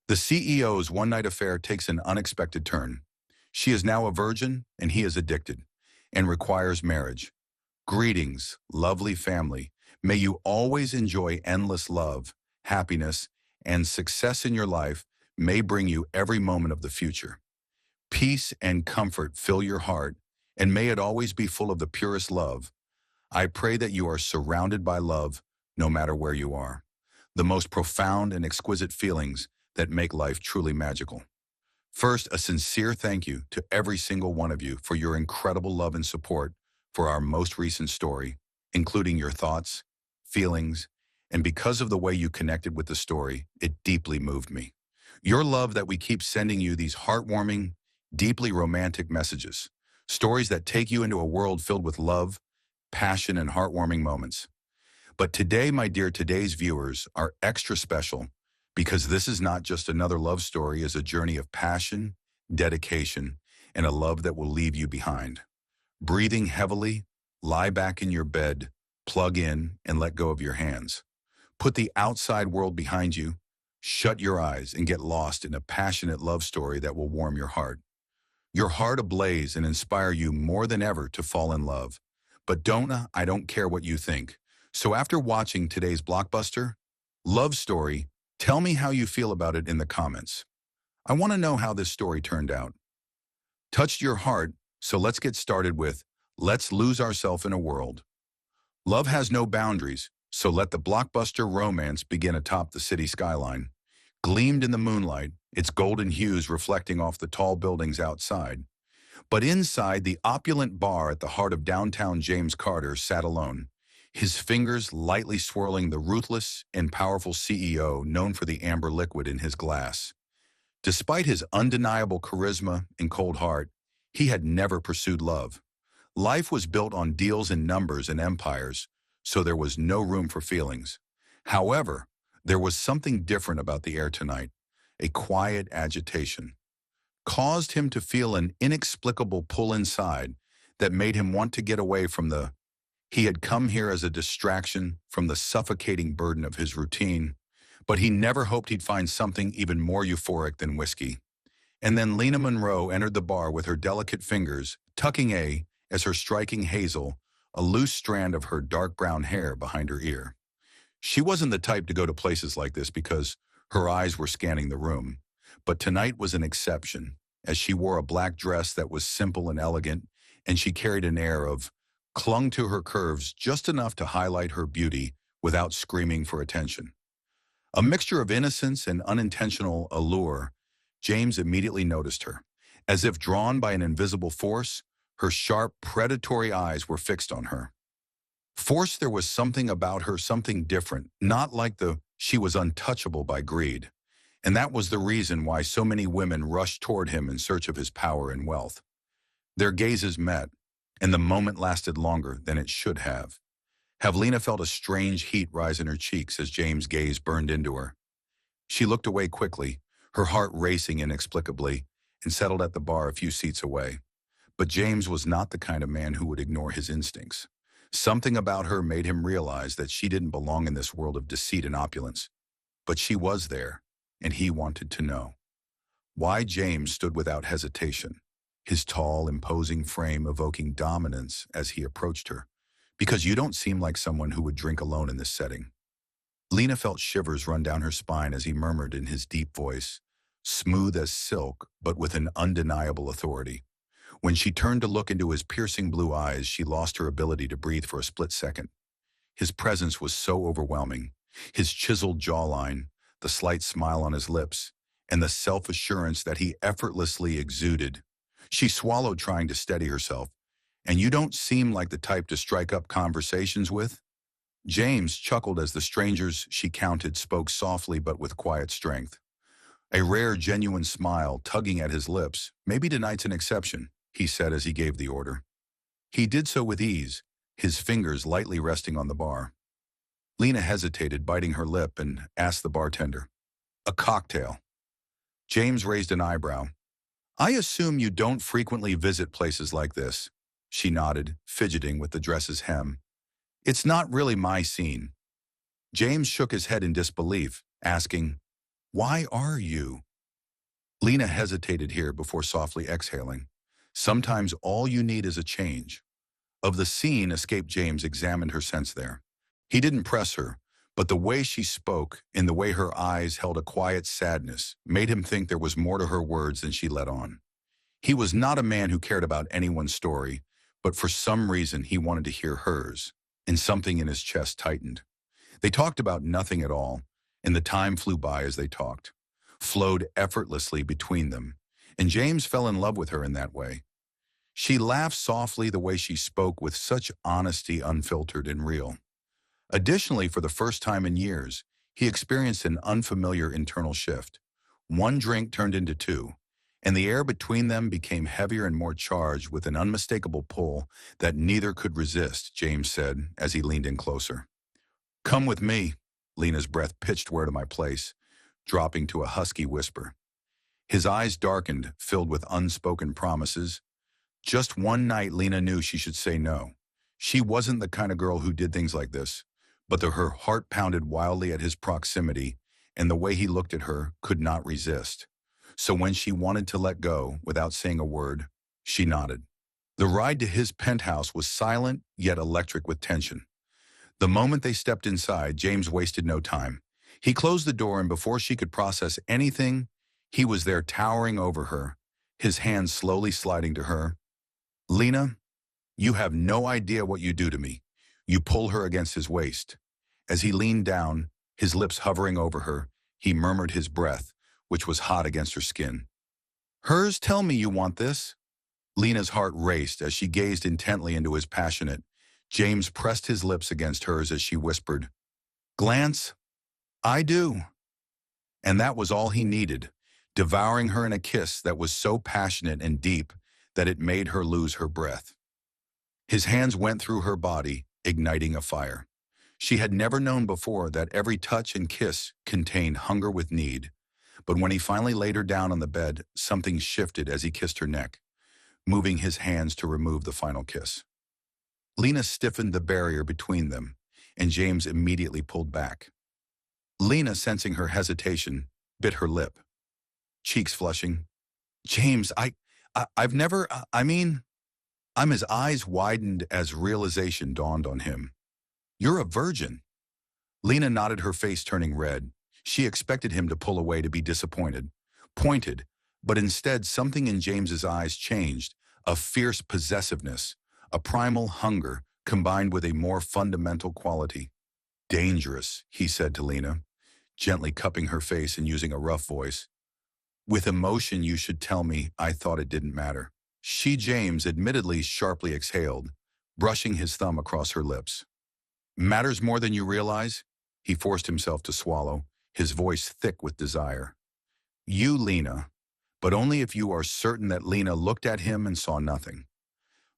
The CEO's one-night affair takes an unexpected turn. She is now a virgin, and he is addicted, and requires marriage. Greetings, lovely family. May you always enjoy endless love, happiness, and success in your life may bring you every moment of the future. Peace and comfort fill your heart, and may it always be full of the purest love. I pray that you are surrounded by love no matter where you are. The most profound and exquisite feelings that make life truly magical. First, a sincere thank you to every single one of you for your incredible love and support for our most recent story, including your thoughts, feelings, and because of the way you connected with the story, it deeply moved me. Your love that we keep sending you these heartwarming, deeply romantic messages, stories that take you into a world filled with love, passion, and heartwarming moments. But today, my dear, today's viewers are extra special because this is not just another love story, it's a journey of passion, dedication, and a love that will leave you behind. Breathing heavily, lie back in your bed, plug in, and let go of your hands. Put the outside world behind you, shut your eyes, and get lost in a passionate love story that will warm your heart ablaze and inspire you more than ever to fall in love. But I don't care what you think. So after watching today's blockbuster love story, tell me how you feel about it in the comments. I want to know how this story turned out. Touched your heart, so let's get started with Let's Lose Ourselves in a World. Love has no boundaries, so let the blockbuster romance begin atop the city skyline. Gleamed in the moonlight, its golden hues reflecting off the tall buildings outside. But inside, the opulent bar at the heart of downtown James Carter sat alone, his fingers lightly swirling the ruthless and powerful CEO known for the amber liquid in his glass. Despite his undeniable charisma and cold heart, he had never pursued love. Life was built on deals and numbers and empires, so there was no room for feelings. However, there was something different about the air tonight, a quiet agitation. Caused him to feel an inexplicable pull inside that made him want to get away from he had come here as a distraction from the suffocating burden of his routine, but he never hoped he'd find something even more euphoric than whiskey. And then Lena Monroe entered the bar with her delicate fingers, tucking as her striking Hazel, a loose strand of her dark brown hair behind her ear. She wasn't the type to go to places like this because her eyes were scanning the room. But tonight was an exception, as she wore a black dress that was simple and elegant, and she carried an air of clung to her curves just enough to highlight her beauty without screaming for attention. A mixture of innocence and unintentional allure, James immediately noticed her. As if drawn by an invisible force, her sharp, predatory eyes were fixed on her. There was something about her, something different, not like she was untouchable by greed. And that was the reason why so many women rushed toward him in search of his power and wealth. Their gazes met, and the moment lasted longer than it should have. Havlina felt a strange heat rise in her cheeks as James' gaze burned into her. She looked away quickly, her heart racing inexplicably, and settled at the bar a few seats away. But James was not the kind of man who would ignore his instincts. Something about her made him realize that she didn't belong in this world of deceit and opulence. But she was there, and he wanted to know. Why James stood without hesitation, his tall, imposing frame evoking dominance as he approached her. Because you don't seem like someone who would drink alone in this setting. Lena felt shivers run down her spine as he murmured in his deep voice, smooth as silk, but with an undeniable authority. When she turned to look into his piercing blue eyes, she lost her ability to breathe for a split second. His presence was so overwhelming. His chiseled jawline, the slight smile on his lips, and the self-assurance that he effortlessly exuded. She swallowed, trying to steady herself. And you don't seem like the type to strike up conversations with? James chuckled as the strangers she counted spoke softly but with quiet strength. A rare, genuine smile tugging at his lips. Maybe tonight's an exception, he said as he gave the order. He did so with ease, his fingers lightly resting on the bar. Lena hesitated, biting her lip, and asked the bartender, "A cocktail." James raised an eyebrow. "I assume you don't frequently visit places like this." She nodded, fidgeting with the dress's hem. "It's not really my scene." James shook his head in disbelief, asking, Why are you? Lena hesitated here before softly exhaling. Sometimes all you need is a change. Of the scene, escaped James examined her sense there. He didn't press her, but the way she spoke, in the way her eyes held a quiet sadness, made him think there was more to her words than she let on. He was not a man who cared about anyone's story, but for some reason he wanted to hear hers, and something in his chest tightened. They talked about nothing at all, and the time flew by as they talked, flowed effortlessly between them, and James fell in love with her in that way. She laughed softly, the way she spoke with such honesty, unfiltered and real. Additionally, for the first time in years, he experienced an unfamiliar internal shift. One drink turned into two, and the air between them became heavier and more charged with an unmistakable pull that neither could resist, James said as he leaned in closer. Come with me. Lena's breath pitched where to my place, dropping to a husky whisper. His eyes darkened, filled with unspoken promises. Just one night, Lena knew she should say no. She wasn't the kind of girl who did things like this, but her heart pounded wildly at his proximity, and the way he looked at her could not resist. So when she wanted to let go, without saying a word, she nodded. The ride to his penthouse was silent, yet electric with tension. The moment they stepped inside, James wasted no time. He closed the door, and before she could process anything, he was there towering over her, his hands slowly sliding to her. Lena, you have no idea what you do to me. You pull her against his waist. As he leaned down, his lips hovering over her, he murmured his breath, which was hot against her skin. Hers, tell me you want this. Lena's heart raced as she gazed intently into his passionate. James pressed his lips against hers as she whispered, Glance, I do. And that was all he needed, devouring her in a kiss that was so passionate and deep that it made her lose her breath. His hands went through her body, igniting a fire. She had never known before that every touch and kiss contained hunger with need. But when he finally laid her down on the bed, something shifted as he kissed her neck, moving his hands to remove the final kiss. Lena stiffened the barrier between them, and James immediately pulled back. Lena, sensing her hesitation, bit her lip, cheeks flushing. James, I've never, his eyes widened as realization dawned on him. You're a virgin. Lena nodded, her face turning red. She expected him to pull away, to be disappointed, pointed, but instead something in James's eyes changed, a fierce possessiveness, a primal hunger combined with a more fundamental quality. Dangerous, he said to Lena, gently cupping her face and using a rough voice. With emotion, you should tell me. I thought it didn't matter. James admittedly sharply exhaled, brushing his thumb across her lips. Matters more than you realize? He forced himself to swallow, his voice thick with desire. You, Lena, but only if you are certain that. Lena looked at him and saw nothing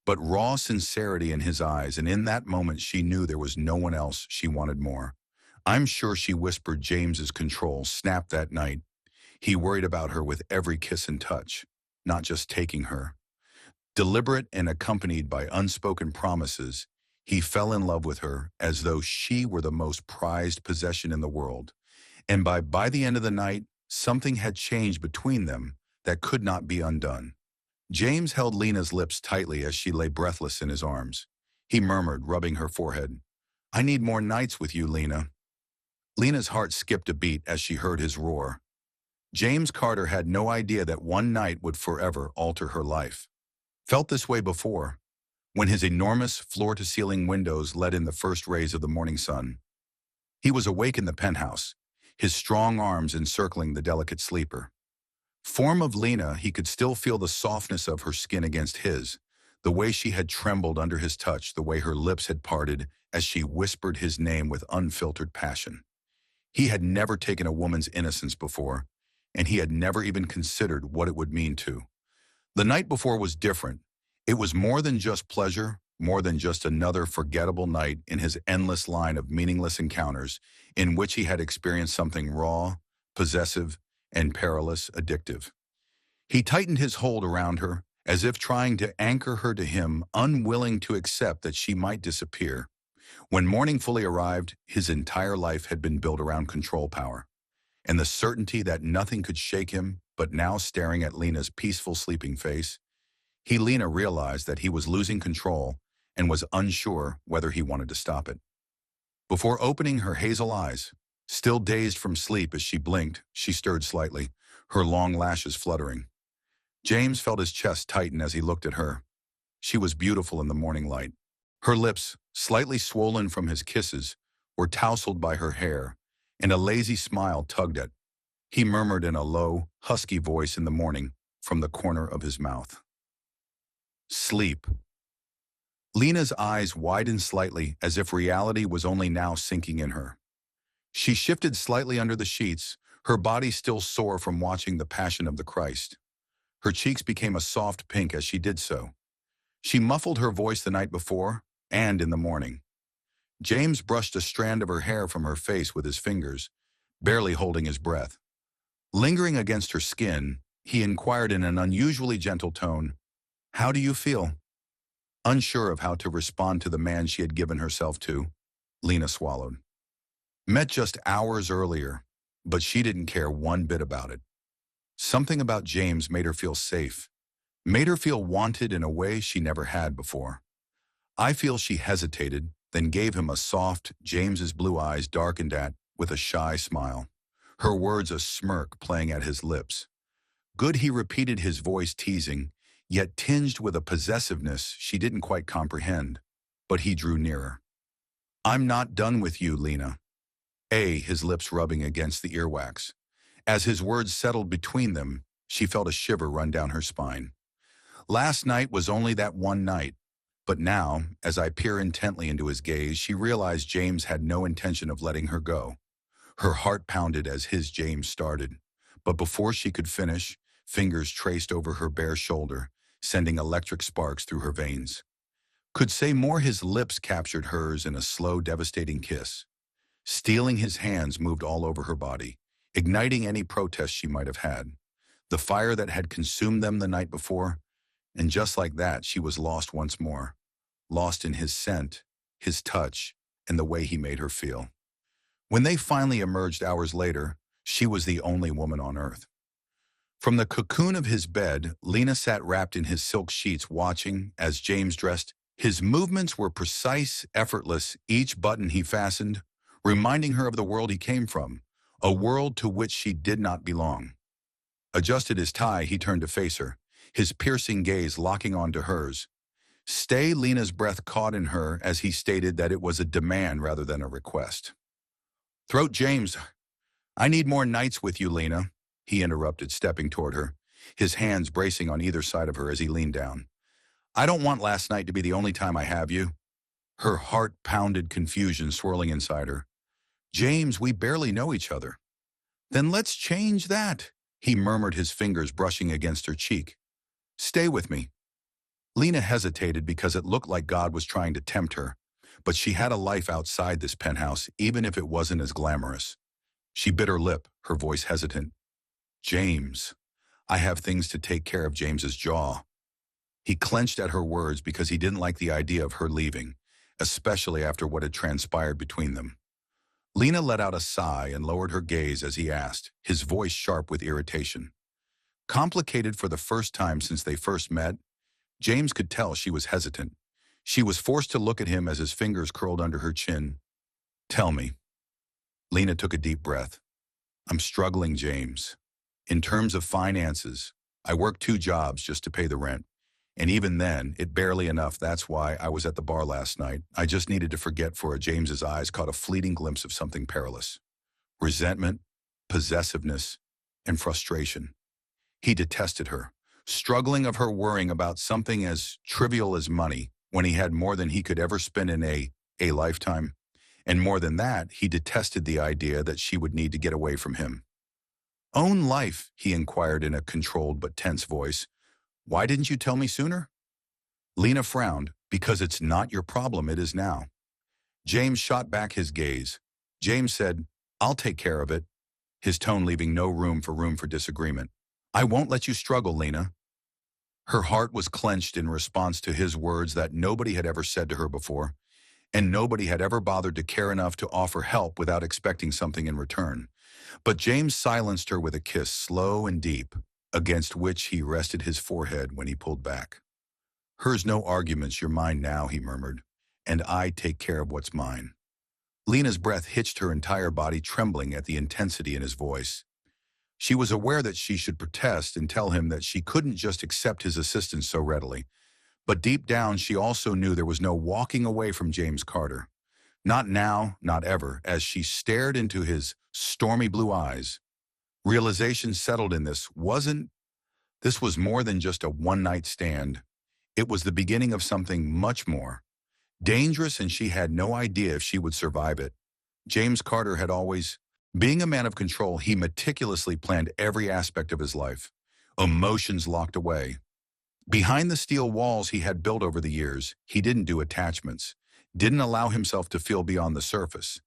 but raw sincerity in his eyes, and in that moment she knew there was no one else she wanted more. I'm sure she whispered. James's control snapped that night. He worried about her with every kiss and touch, not just taking her. Deliberate and accompanied by unspoken promises, he fell in love with her as though she were the most prized possession in the world. And by the end of the night, something had changed between them that could not be undone. James held Lena's lips tightly as she lay breathless in his arms. He murmured, rubbing her forehead, I need more nights with you, Lena. Lena's heart skipped a beat as she heard his roar. James Carter had no idea that one night would forever alter her life. Felt this way before, when his enormous floor-to-ceiling windows let in the first rays of the morning sun. He was awake in the penthouse, his strong arms encircling the delicate sleeper. Form of Lena, he could still feel the softness of her skin against his, the way she had trembled under his touch, the way her lips had parted as she whispered his name with unfiltered passion. He had never taken a woman's innocence before, and he had never even considered what it would mean to. The night before was different. It was more than just pleasure, more than just another forgettable night in his endless line of meaningless encounters in which he had experienced something raw, possessive, and perilous, addictive. He tightened his hold around her, as if trying to anchor her to him, unwilling to accept that she might disappear. When morning fully arrived, his entire life had been built around control power. and the certainty that nothing could shake him, but now staring at Lena's peaceful sleeping face, Lena realized that he was losing control and was unsure whether he wanted to stop it. Before opening her hazel eyes, still dazed from sleep as she blinked, she stirred slightly, her long lashes fluttering. James felt his chest tighten as he looked at her. She was beautiful in the morning light. Her lips, slightly swollen from his kisses, were tousled by her hair, and a lazy smile tugged at. He murmured in a low, husky voice in the morning from the corner of his mouth. Sleep. Lena's eyes widened slightly as if reality was only now sinking in her. She shifted slightly under the sheets, her body still sore from watching the Passion of the Christ. Her cheeks became a soft pink as she did so. She muffled her voice the night before and in the morning. James brushed a strand of her hair from her face with his fingers, barely holding his breath. Lingering against her skin, he inquired in an unusually gentle tone, "How do you feel?" Unsure of how to respond to the man she had given herself to, Lena swallowed. Met just hours earlier, but she didn't care one bit about it. Something about James made her feel safe, made her feel wanted in a way she never had before. I feel she hesitated, then gave him a soft, James's blue eyes darkened at with a shy smile, her words a smirk playing at his lips. Good, he repeated, his voice teasing, yet tinged with a possessiveness she didn't quite comprehend. But he drew nearer. "I'm not done with you, Lena." His lips rubbing against the earwax. As his words settled between them, she felt a shiver run down her spine. Last night was only that one night, but now, as I peer intently into his gaze, she realized James had no intention of letting her go. Her heart pounded as his James started, but before she could finish, fingers traced over her bare shoulder, sending electric sparks through her veins. Could say more, his lips captured hers in a slow, devastating kiss. Stealing his hands moved all over her body, igniting any protest she might have had. The fire that had consumed them the night before, and just like that, she was lost once more. Lost in his scent, his touch, and the way he made her feel. When they finally emerged hours later, she was the only woman on earth. From the cocoon of his bed, Lena sat wrapped in his silk sheets watching as James dressed. His movements were precise, effortless, each button he fastened, reminding her of the world he came from, a world to which she did not belong. Adjusted his tie, he turned to face her, his piercing gaze locking onto hers. "Stay." Lena's breath caught in her as he stated that it was a demand rather than a request. "Throat, James. I need more nights with you, Lena," he interrupted, stepping toward her, his hands bracing on either side of her as he leaned down. "I don't want last night to be the only time I have you." Her heart pounded, confusion swirling inside her. "James, we barely know each other." "Then let's change that," he murmured, his fingers brushing against her cheek. "Stay with me." Lena hesitated because it looked like God was trying to tempt her, but she had a life outside this penthouse, even if it wasn't as glamorous. She bit her lip, her voice hesitant. "James." "I have things to take care of." James's jaw. He clenched at her words because he didn't like the idea of her leaving, especially after what had transpired between them. Lena let out a sigh and lowered her gaze as he asked, his voice sharp with irritation. Complicated for the first time since they first met, James could tell she was hesitant. She was forced to look at him as his fingers curled under her chin. "Tell me." Lena took a deep breath. "I'm struggling, James. In terms of finances, I work 2 jobs just to pay the rent. And even then, it barely enough. That's why I was at the bar last night. I just needed to forget for a." James's eyes caught a fleeting glimpse of something perilous. Resentment, possessiveness, and frustration. He detested her, struggling of her worrying about something as trivial as money when he had more than he could ever spend in a lifetime. And more than that, he detested the idea that she would need to get away from him. "Own life?" he inquired in a controlled but tense voice. "Why didn't you tell me sooner?" Lena frowned. "Because it's not your problem, it is now." James shot back his gaze. James said, "I'll take care of it," his tone leaving no room for disagreement. "I won't let you struggle, Lena." Her heart was clenched in response to his words that nobody had ever said to her before, and nobody had ever bothered to care enough to offer help without expecting something in return. But James silenced her with a kiss slow and deep, against which he rested his forehead when he pulled back. Hers no arguments, you're mine now, he murmured, and I take care of what's mine. Lena's breath hitched, her entire body trembling at the intensity in his voice. She was aware that she should protest and tell him that she couldn't just accept his assistance so readily. But deep down, she also knew there was no walking away from James Carter. Not now, not ever. As she stared into his stormy blue eyes, realization settled in this was more than just a one-night stand. It was the beginning of something much more dangerous, and she had no idea if she would survive it. James Carter had always, being a man of control, he meticulously planned every aspect of his life. Emotions locked away. Behind the steel walls he had built over the years, he didn't do attachments, didn't allow himself to feel beyond the surface.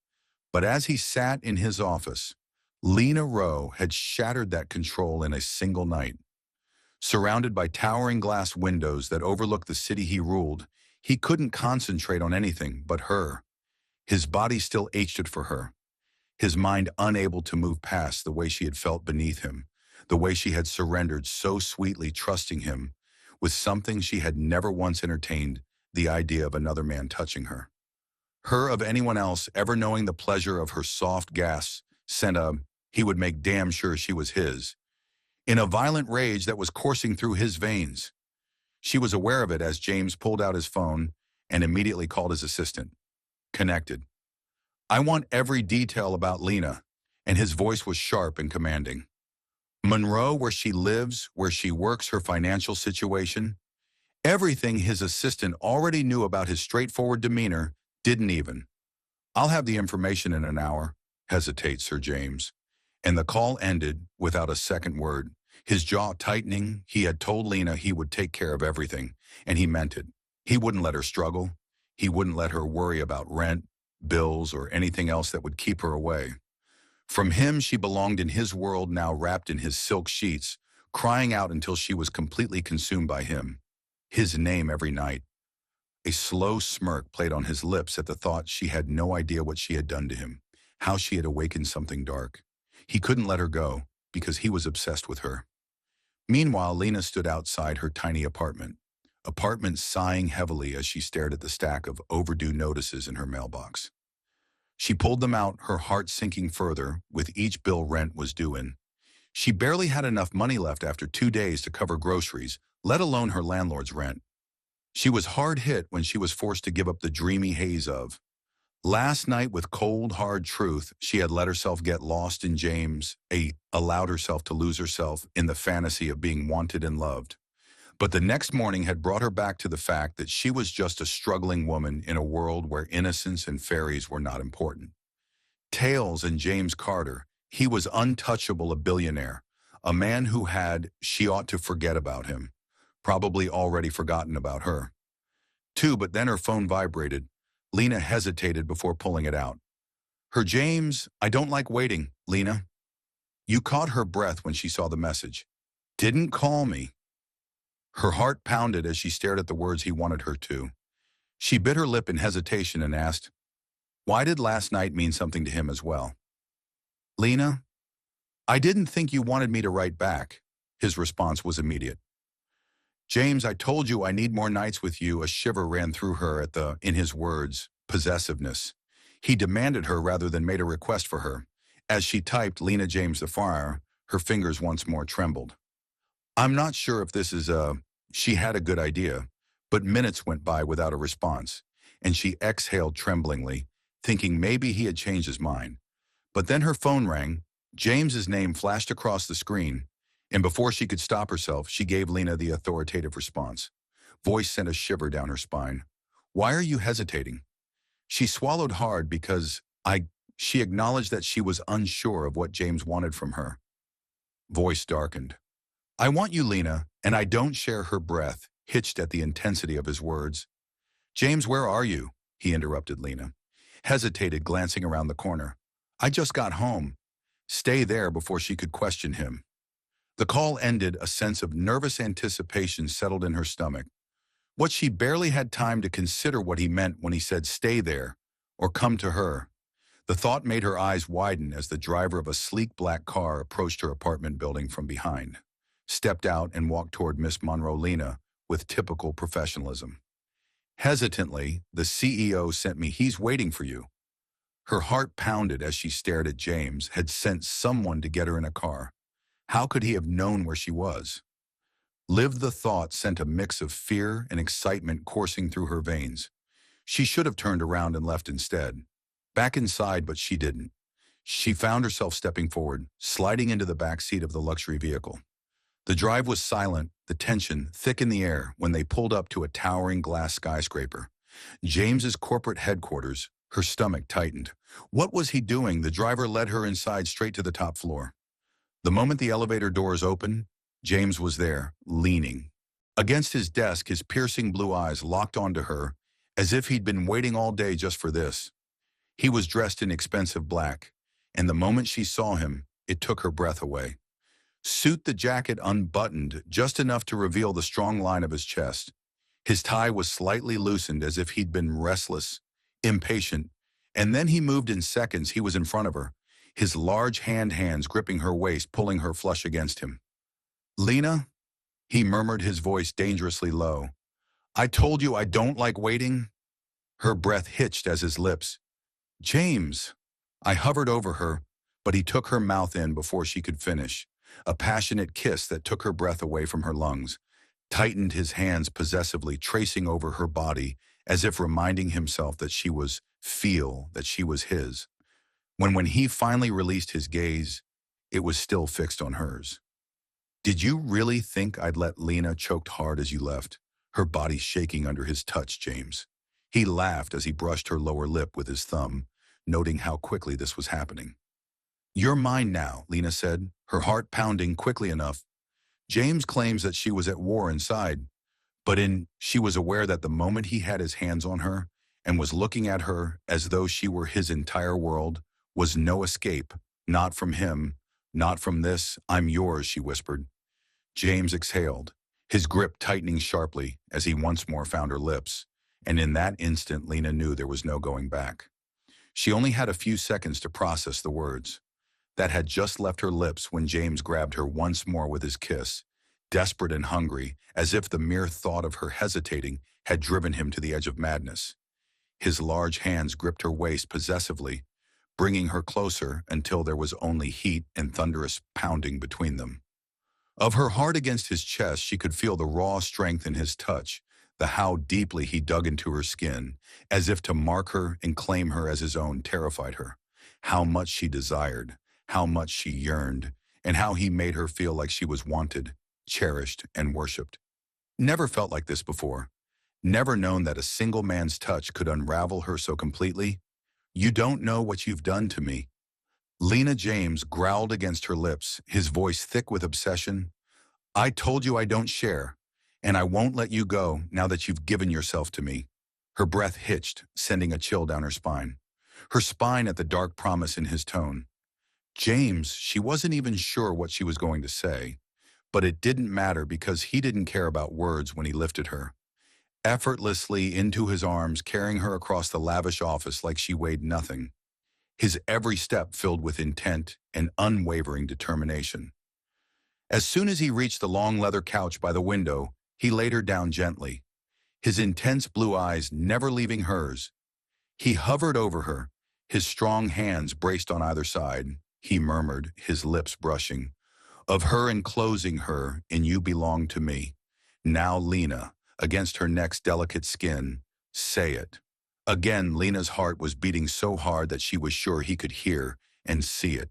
But as he sat in his office, Lena Rowe had shattered that control in a single night. Surrounded by towering glass windows that overlooked the city he ruled, he couldn't concentrate on anything but her. His body still ached for her, his mind unable to move past the way she had felt beneath him, the way she had surrendered so sweetly, trusting him with something she had never once entertained, the idea of another man touching her. Her of anyone else ever knowing the pleasure of her soft gas sent he would make damn sure she was his. In a violent rage that was coursing through his veins. She was aware of it as James pulled out his phone and immediately called his assistant. Connected. I want every detail about Lena, and his voice was sharp and commanding. Monroe, where she lives, where she works, her financial situation. Everything his assistant already knew about his straightforward demeanor, didn't even. I'll have the information in an hour, hesitates Sir James. And the call ended without a second word. His jaw tightening, he had told Lena he would take care of everything, and he meant it. He wouldn't let her struggle. He wouldn't let her worry about rent, bills, or anything else that would keep her away. From him, she belonged in his world, now wrapped in his silk sheets, crying out until she was completely consumed by him. His name every night. A slow smirk played on his lips at the thought she had no idea what she had done to him, how she had awakened something dark. He couldn't let her go because he was obsessed with her. Meanwhile, Lena stood outside her tiny apartment, sighing heavily as she stared at the stack of overdue notices in her mailbox. She pulled them out, her heart sinking further with each bill rent was due in. She barely had enough money left after 2 days to cover groceries, let alone her landlord's rent. She was hard hit when she was forced to give up the dreamy haze of last night. With cold, hard truth, she had let herself get lost in James, allowed herself to lose herself in the fantasy of being wanted and loved. But the next morning had brought her back to the fact that she was just a struggling woman in a world where innocence and fairies were not important. Tales and James Carter, he was untouchable, a billionaire, a man who she ought to forget about him, probably already forgotten about her. Too, but then her phone vibrated. Lena hesitated before pulling it out. Her James, I don't like waiting, Lena. You caught her breath when she saw the message. Didn't call me. Her heart pounded as she stared at the words he wanted her to. She bit her lip in hesitation and asked, why did last night mean something to him as well? Lena, I didn't think you wanted me to write back. His response was immediate. James, I told you I need more nights with you. A shiver ran through her in his words, possessiveness. He demanded her rather than made a request for her. As she typed Lena James the Friar, her fingers once more trembled. I'm not sure if this is she had a good idea, but minutes went by without a response, and she exhaled tremblingly, thinking maybe he had changed his mind. But then her phone rang, James's name flashed across the screen, and before she could stop herself, she gave Lena the authoritative response. Voice sent a shiver down her spine. Why are you hesitating? She swallowed hard because she acknowledged that she was unsure of what James wanted from her. Voice darkened. I want you, Lena, and I don't share her breath, hitched at the intensity of his words. James, where are you? He interrupted Lena. Hesitated, glancing around the corner. I just got home. Stay there before she could question him. The call ended, a sense of nervous anticipation settled in her stomach. What she barely had time to consider what he meant when he said stay there or come to her. The thought made her eyes widen as the driver of a sleek black car approached her apartment building from behind, stepped out and walked toward Miss Monroe Lena with typical professionalism. Hesitantly, the CEO sent me, "He's waiting for you." Her heart pounded as she stared at James, had sent someone to get her in a car. How could he have known where she was? Lived the thought sent a mix of fear and excitement coursing through her veins. She should have turned around and left instead. Back inside, but she didn't. She found herself stepping forward, sliding into the back seat of the luxury vehicle. The drive was silent, the tension thick in the air when they pulled up to a towering glass skyscraper. James's corporate headquarters. Her stomach tightened. What was he doing? The driver led her inside straight to the top floor. The moment the elevator doors opened, James was there, leaning. Against his desk, his piercing blue eyes locked onto her, as if he'd been waiting all day just for this. He was dressed in expensive black, and the moment she saw him, it took her breath away. The jacket unbuttoned just enough to reveal the strong line of his chest. His tie was slightly loosened as if he'd been restless, impatient, and then he moved in seconds. He was in front of her, his large hands gripping her waist, pulling her flush against him. "Lena," he murmured, his voice dangerously low. "I told you I don't like waiting." Her breath hitched as his lips. "James." I hovered over her, but he took her mouth in before she could finish. A passionate kiss that took her breath away from her lungs, tightened his hands possessively, tracing over her body as if reminding himself that she was his. When he finally released his gaze, it was still fixed on hers. "Did you really think I'd let Lena?" Choked hard as you left, her body shaking under his touch, James. He laughed as he brushed her lower lip with his thumb, noting how quickly this was happening. "You're mine now," Lena said, her heart pounding quickly enough. James claims that she was at war inside, but she was aware that the moment he had his hands on her and was looking at her as though she were his entire world, was no escape, not from him, not from this. "I'm yours," she whispered. James exhaled, his grip tightening sharply as he once more found her lips, and in that instant Lena knew there was no going back. She only had a few seconds to process the words that had just left her lips when James grabbed her once more with his kiss, desperate and hungry, as if the mere thought of her hesitating had driven him to the edge of madness. His large hands gripped her waist possessively, bringing her closer until there was only heat and thunderous pounding between them. Of her heart against his chest, she could feel the raw strength in his touch, the how deeply he dug into her skin, as if to mark her and claim her as his own, terrified her. How much she desired, how much she yearned, and how he made her feel like she was wanted, cherished, and worshipped. Never felt like this before. Never known that a single man's touch could unravel her so completely. "You don't know what you've done to me." Lena James growled against her lips, his voice thick with obsession. "I told you I don't share, and I won't let you go now that you've given yourself to me." Her breath hitched, sending a chill down her spine at the dark promise in his tone. James, she wasn't even sure what she was going to say, but it didn't matter because he didn't care about words when he lifted her effortlessly into his arms, carrying her across the lavish office like she weighed nothing, his every step filled with intent and unwavering determination. As soon as he reached the long leather couch by the window, he laid her down gently, his intense blue eyes never leaving hers. He hovered over her, his strong hands braced on either side. He murmured, his lips brushing, "Of her enclosing her, and you belong to me." Now Lena, against her neck's delicate skin, "Say it." Again, Lena's heart was beating so hard that she was sure he could hear and see it.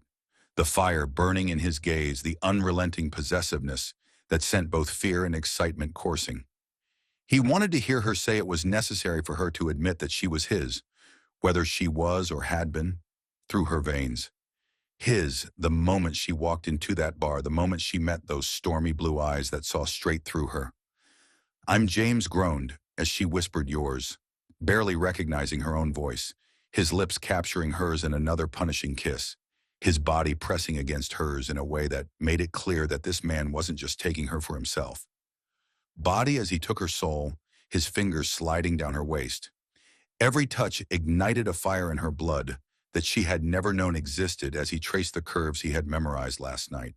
The fire burning in his gaze, the unrelenting possessiveness that sent both fear and excitement coursing. He wanted to hear her say it was necessary for her to admit that she was his, whether she was or had been, through her veins. His, the moment she walked into that bar, the moment she met those stormy blue eyes that saw straight through her. "I'm James," groaned, as she whispered, "yours," barely recognizing her own voice, his lips capturing hers in another punishing kiss, his body pressing against hers in a way that made it clear that this man wasn't just taking her for himself. Body as he took her soul, his fingers sliding down her waist. Every touch ignited a fire in her blood, that she had never known existed as he traced the curves he had memorized last night.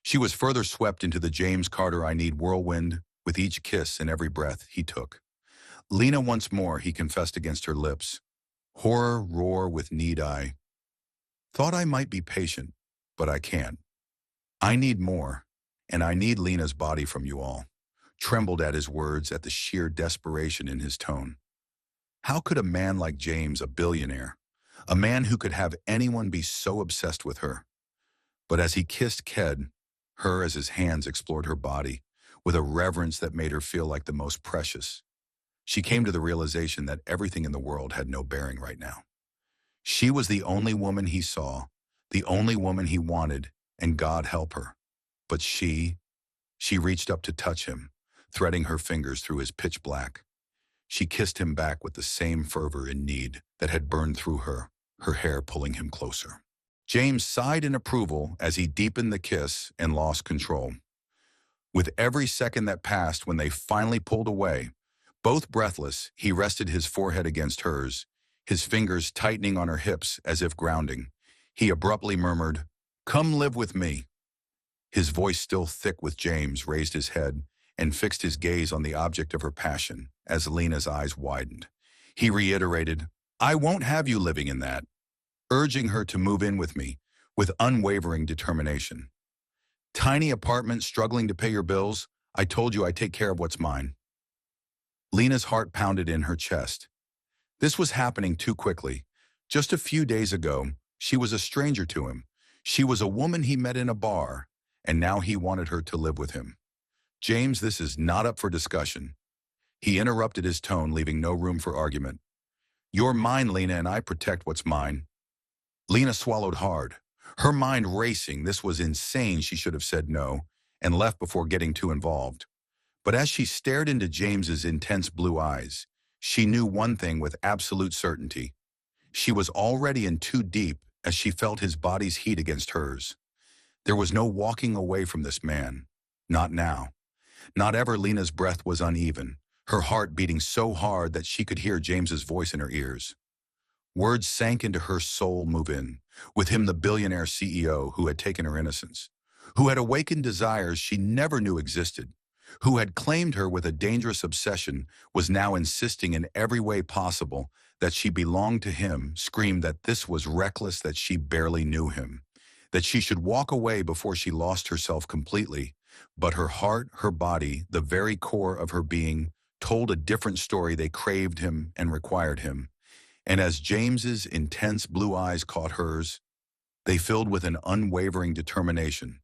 She was further swept into the James Carter I need whirlwind with each kiss and every breath he took. Lena once more, he confessed against her lips. Horror roar with need I. Thought I might be patient, but I can't. I need more, and I need Lena's body from you all. Trembled at his words, at the sheer desperation in his tone. How could a man like James, a billionaire, a man who could have anyone be so obsessed with her? But as he kissed her as his hands explored her body, with a reverence that made her feel like the most precious, she came to the realization that everything in the world had no bearing right now. She was the only woman he saw, the only woman he wanted, and God help her. But she reached up to touch him, threading her fingers through his pitch black. She kissed him back with the same fervor and need that had burned through her hair pulling him closer. James sighed in approval as he deepened the kiss and lost control. With every second that passed when they finally pulled away, both breathless, he rested his forehead against hers, his fingers tightening on her hips as if grounding. He abruptly murmured, "Come live with me." His voice still thick with James raised his head and fixed his gaze on the object of her passion as Lena's eyes widened. He reiterated, "I won't have you living in that," urging her to move in with me with unwavering determination. "Tiny apartment struggling to pay your bills? I told you I'd take care of what's mine." Lena's heart pounded in her chest. This was happening too quickly. Just a few days ago, she was a stranger to him. She was a woman he met in a bar, and now he wanted her to live with him. "James, this is not up for discussion." He interrupted, his tone leaving no room for argument. "You're mine, Lena, and I protect what's mine." Lena swallowed hard, her mind racing. This was insane. She should have said no and left before getting too involved. But as she stared into James's intense blue eyes, she knew one thing with absolute certainty. She was already in too deep as she felt his body's heat against hers. There was no walking away from this man. Not now. Not ever. Lena's breath was uneven, her heart beating so hard that she could hear James's voice in her ears. Words sank into her soul. Move in. With him, the billionaire CEO who had taken her innocence, who had awakened desires she never knew existed, who had claimed her with a dangerous obsession, was now insisting in every way possible that she belonged to him, screamed that this was reckless, that she barely knew him, that she should walk away before she lost herself completely. But her heart, her body, the very core of her being, told a different story. They craved him and required him. And as James's intense blue eyes caught hers, they filled with an unwavering determination.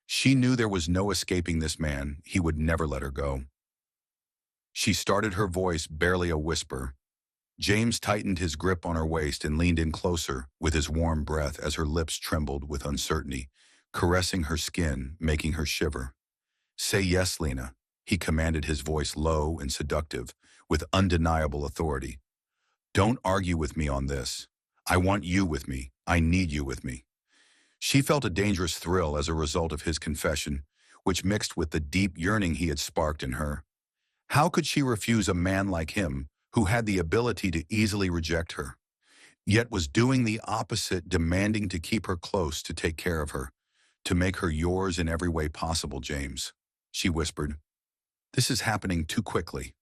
She knew there was no escaping this man. He would never let her go. She started, her voice barely a whisper. James tightened his grip on her waist and leaned in closer with his warm breath as her lips trembled with uncertainty, caressing her skin, making her shiver. "Say yes, Lena," he commanded, his voice low and seductive, with undeniable authority. "Don't argue with me on this. I want you with me. I need you with me." She felt a dangerous thrill as a result of his confession, which mixed with the deep yearning he had sparked in her. How could she refuse a man like him, who had the ability to easily reject her, yet was doing the opposite, demanding to keep her close, to take care of her, to make her yours in every way possible? "James," she whispered, "this is happening too quickly."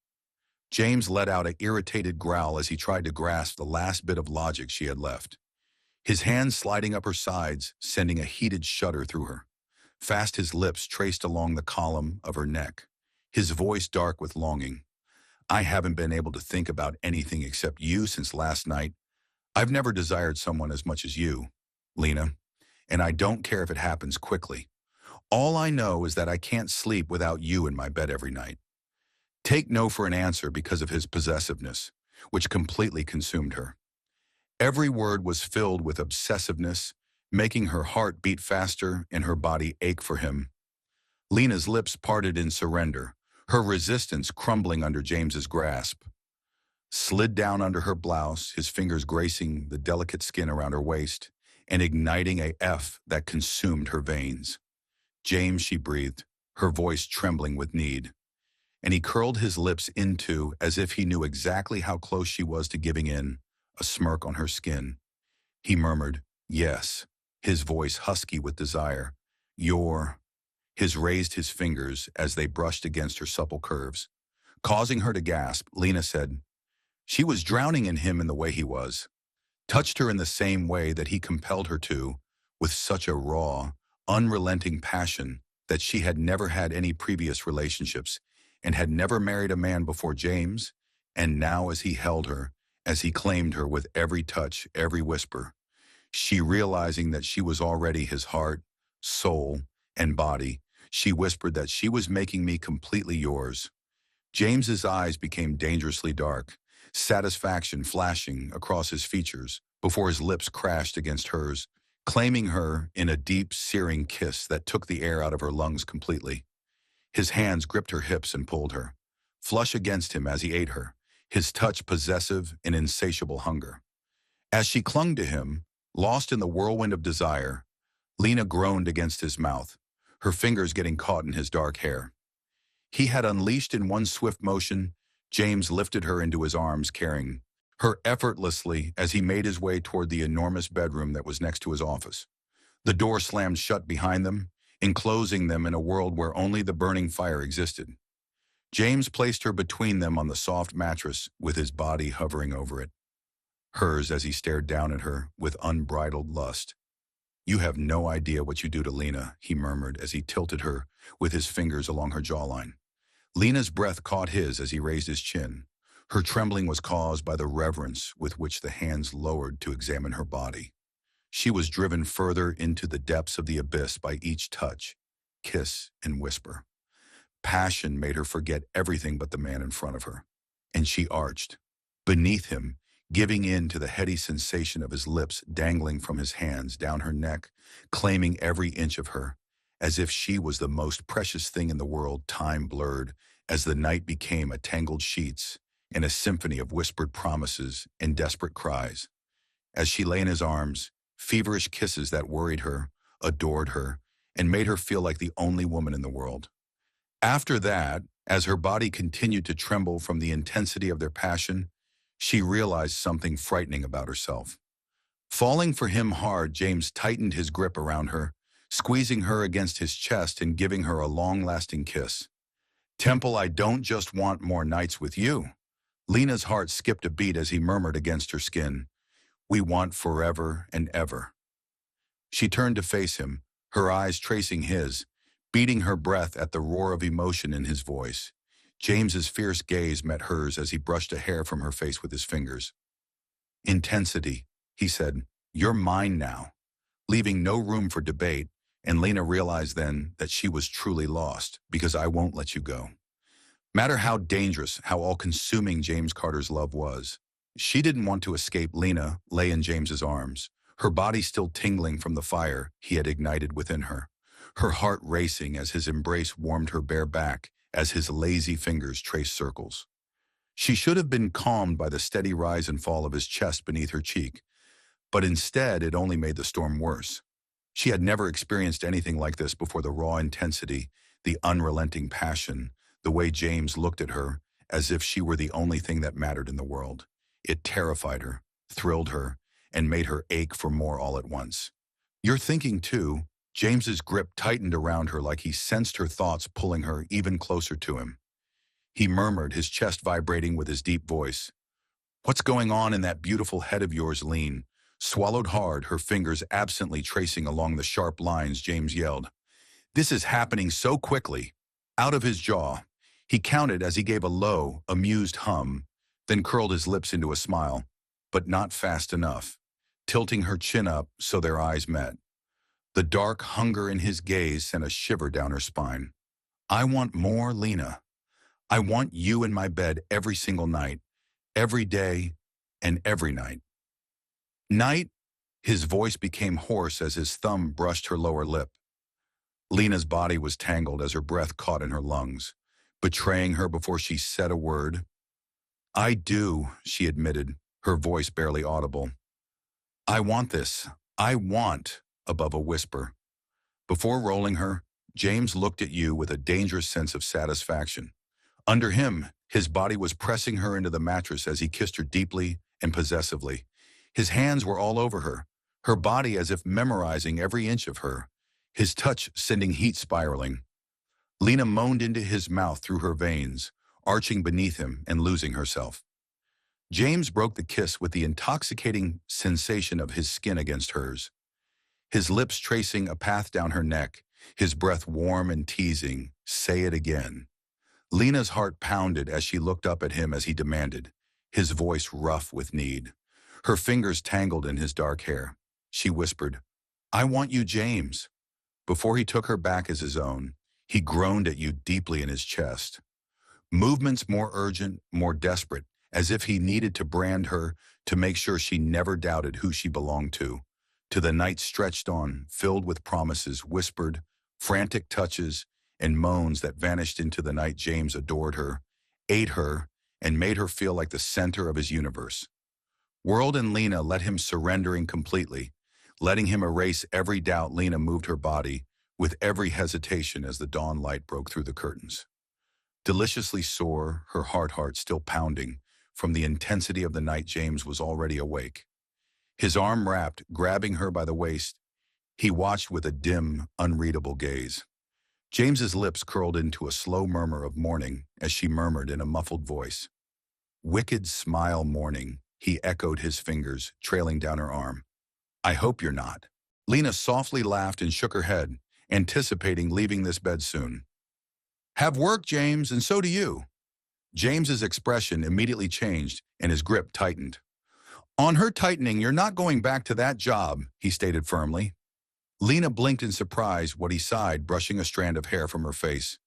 James let out an irritated growl as he tried to grasp the last bit of logic she had left, his hands sliding up her sides, sending a heated shudder through her. Fast his lips traced along the column of her neck, his voice dark with longing. "I haven't been able to think about anything except you since last night. I've never desired someone as much as you, Lena, and I don't care if it happens quickly. All I know is that I can't sleep without you in my bed every night." Take no for an answer because of his possessiveness, which completely consumed her. Every word was filled with obsessiveness, making her heart beat faster and her body ache for him. Lena's lips parted in surrender, her resistance crumbling under James's grasp. Slid down under her blouse, his fingers gracing the delicate skin around her waist and igniting a F that consumed her veins. "James," she breathed, her voice trembling with need. And he curled his lips into, as if he knew exactly how close she was to giving in, a smirk on her skin. He murmured, yes, his voice husky with desire. You're... His raised his fingers as they brushed against her supple curves. Causing her to gasp, Lena said, she was drowning in him in the way he was. Touched her in the same way that he compelled her to, with such a raw, unrelenting passion that she had never had any previous relationships and had never married a man before James, and now as he held her, as he claimed her with every touch, every whisper, she realizing that she was already his heart, soul, and body, she whispered that she was making me completely yours. James's eyes became dangerously dark, satisfaction flashing across his features before his lips crashed against hers, claiming her in a deep, searing kiss that took the air out of her lungs completely. His hands gripped her hips and pulled her, flush against him as he ate her, his touch possessive in insatiable hunger. As she clung to him, lost in the whirlwind of desire, Lena groaned against his mouth, her fingers getting caught in his dark hair. He had unleashed in one swift motion. James lifted her into his arms, carrying her effortlessly as he made his way toward the enormous bedroom that was next to his office. The door slammed shut behind them, enclosing them in a world where only the burning fire existed. James placed her between them on the soft mattress with his body hovering over it, hers as he stared down at her with unbridled lust. You have no idea what you do to Lena, he murmured as he tilted her with his fingers along her jawline. Lena's breath caught his as he raised his chin. Her trembling was caused by the reverence with which the hands lowered to examine her body. She was driven further into the depths of the abyss by each touch, kiss, and whisper. Passion made her forget everything but the man in front of her, and she arched beneath him, giving in to the heady sensation of his lips dangling from his hands down her neck, claiming every inch of her, as if she was the most precious thing in the world. Time blurred as the night became a tangled sheets and a symphony of whispered promises and desperate cries. As she lay in his arms, feverish kisses that worried her, adored her, and made her feel like the only woman in the world. After that, as her body continued to tremble from the intensity of their passion, she realized something frightening about herself. Falling for him hard, James tightened his grip around her, squeezing her against his chest and giving her a long-lasting kiss. Temple, I don't just want more nights with you. Lena's heart skipped a beat as he murmured against her skin, we want forever and ever. She turned to face him, her eyes tracing his, beating her breath at the roar of emotion in his voice. James's fierce gaze met hers as he brushed a hair from her face with his fingers. Intensity, he said, you're mine now. Leaving no room for debate, and Lena realized then that she was truly lost, because I won't let you go. Matter how dangerous, how all-consuming James Carter's love was, she didn't want to escape. Lena lay in James's arms, her body still tingling from the fire he had ignited within her, her heart racing as his embrace warmed her bare back, as his lazy fingers traced circles. She should have been calmed by the steady rise and fall of his chest beneath her cheek, but instead it only made the storm worse. She had never experienced anything like this before. The raw intensity, the unrelenting passion, the way James looked at her as if she were the only thing that mattered in the world. It terrified her, thrilled her, and made her ache for more all at once. You're thinking too. James's grip tightened around her like he sensed her thoughts pulling her even closer to him. He murmured, his chest vibrating with his deep voice. What's going on in that beautiful head of yours? Lean swallowed hard, her fingers absently tracing along the sharp lines. James yelled, this is happening so quickly. Out of his jaw, he counted as he gave a low, amused hum, then curled his lips into a smile, but not fast enough, tilting her chin up so their eyes met. The dark hunger in his gaze sent a shiver down her spine. I want more, Lena. I want you in my bed every single night, every day, and every night. Night? His voice became hoarse as his thumb brushed her lower lip. Lena's body was tangled as her breath caught in her lungs, betraying her before she said a word. I do, she admitted, her voice barely audible. I want this. I want, above a whisper. Before rolling her, James looked at you with a dangerous sense of satisfaction. Under him, his body was pressing her into the mattress as he kissed her deeply and possessively. His hands were all over her, her body as if memorizing every inch of her, his touch sending heat spiraling. Lena moaned into his mouth through her veins, arching beneath him and losing herself. James broke the kiss with the intoxicating sensation of his skin against hers, his lips tracing a path down her neck, his breath warm and teasing, "Say it again." Lena's heart pounded as she looked up at him as he demanded, his voice rough with need. Her fingers tangled in his dark hair. She whispered, "I want you, James." Before he took her back as his own, he groaned at you deeply in his chest. Movements more urgent, more desperate, as if he needed to brand her to make sure she never doubted who she belonged to. To the night stretched on, filled with promises, whispered, frantic touches, and moans that vanished into the night. James adored her, ate her, and made her feel like the center of his universe. World and Lena let him surrendering completely, letting him erase every doubt. Lena moved her body with every hesitation as the dawn light broke through the curtains. Deliciously sore, her heart still pounding from the intensity of the night. James was already awake. His arm wrapped, grabbing her by the waist, he watched with a dim, unreadable gaze. James's lips curled into a slow murmur of mourning as she murmured in a muffled voice. "Wicked smile morning," he echoed, his fingers trailing down her arm. "I hope you're not." Lena softly laughed and shook her head, anticipating leaving this bed soon. "Have work, James, and so do you." James's expression immediately changed and his grip tightened. "On her tightening, you're not going back to that job," he stated firmly. Lena blinked in surprise what he sighed, brushing a strand of hair from her face.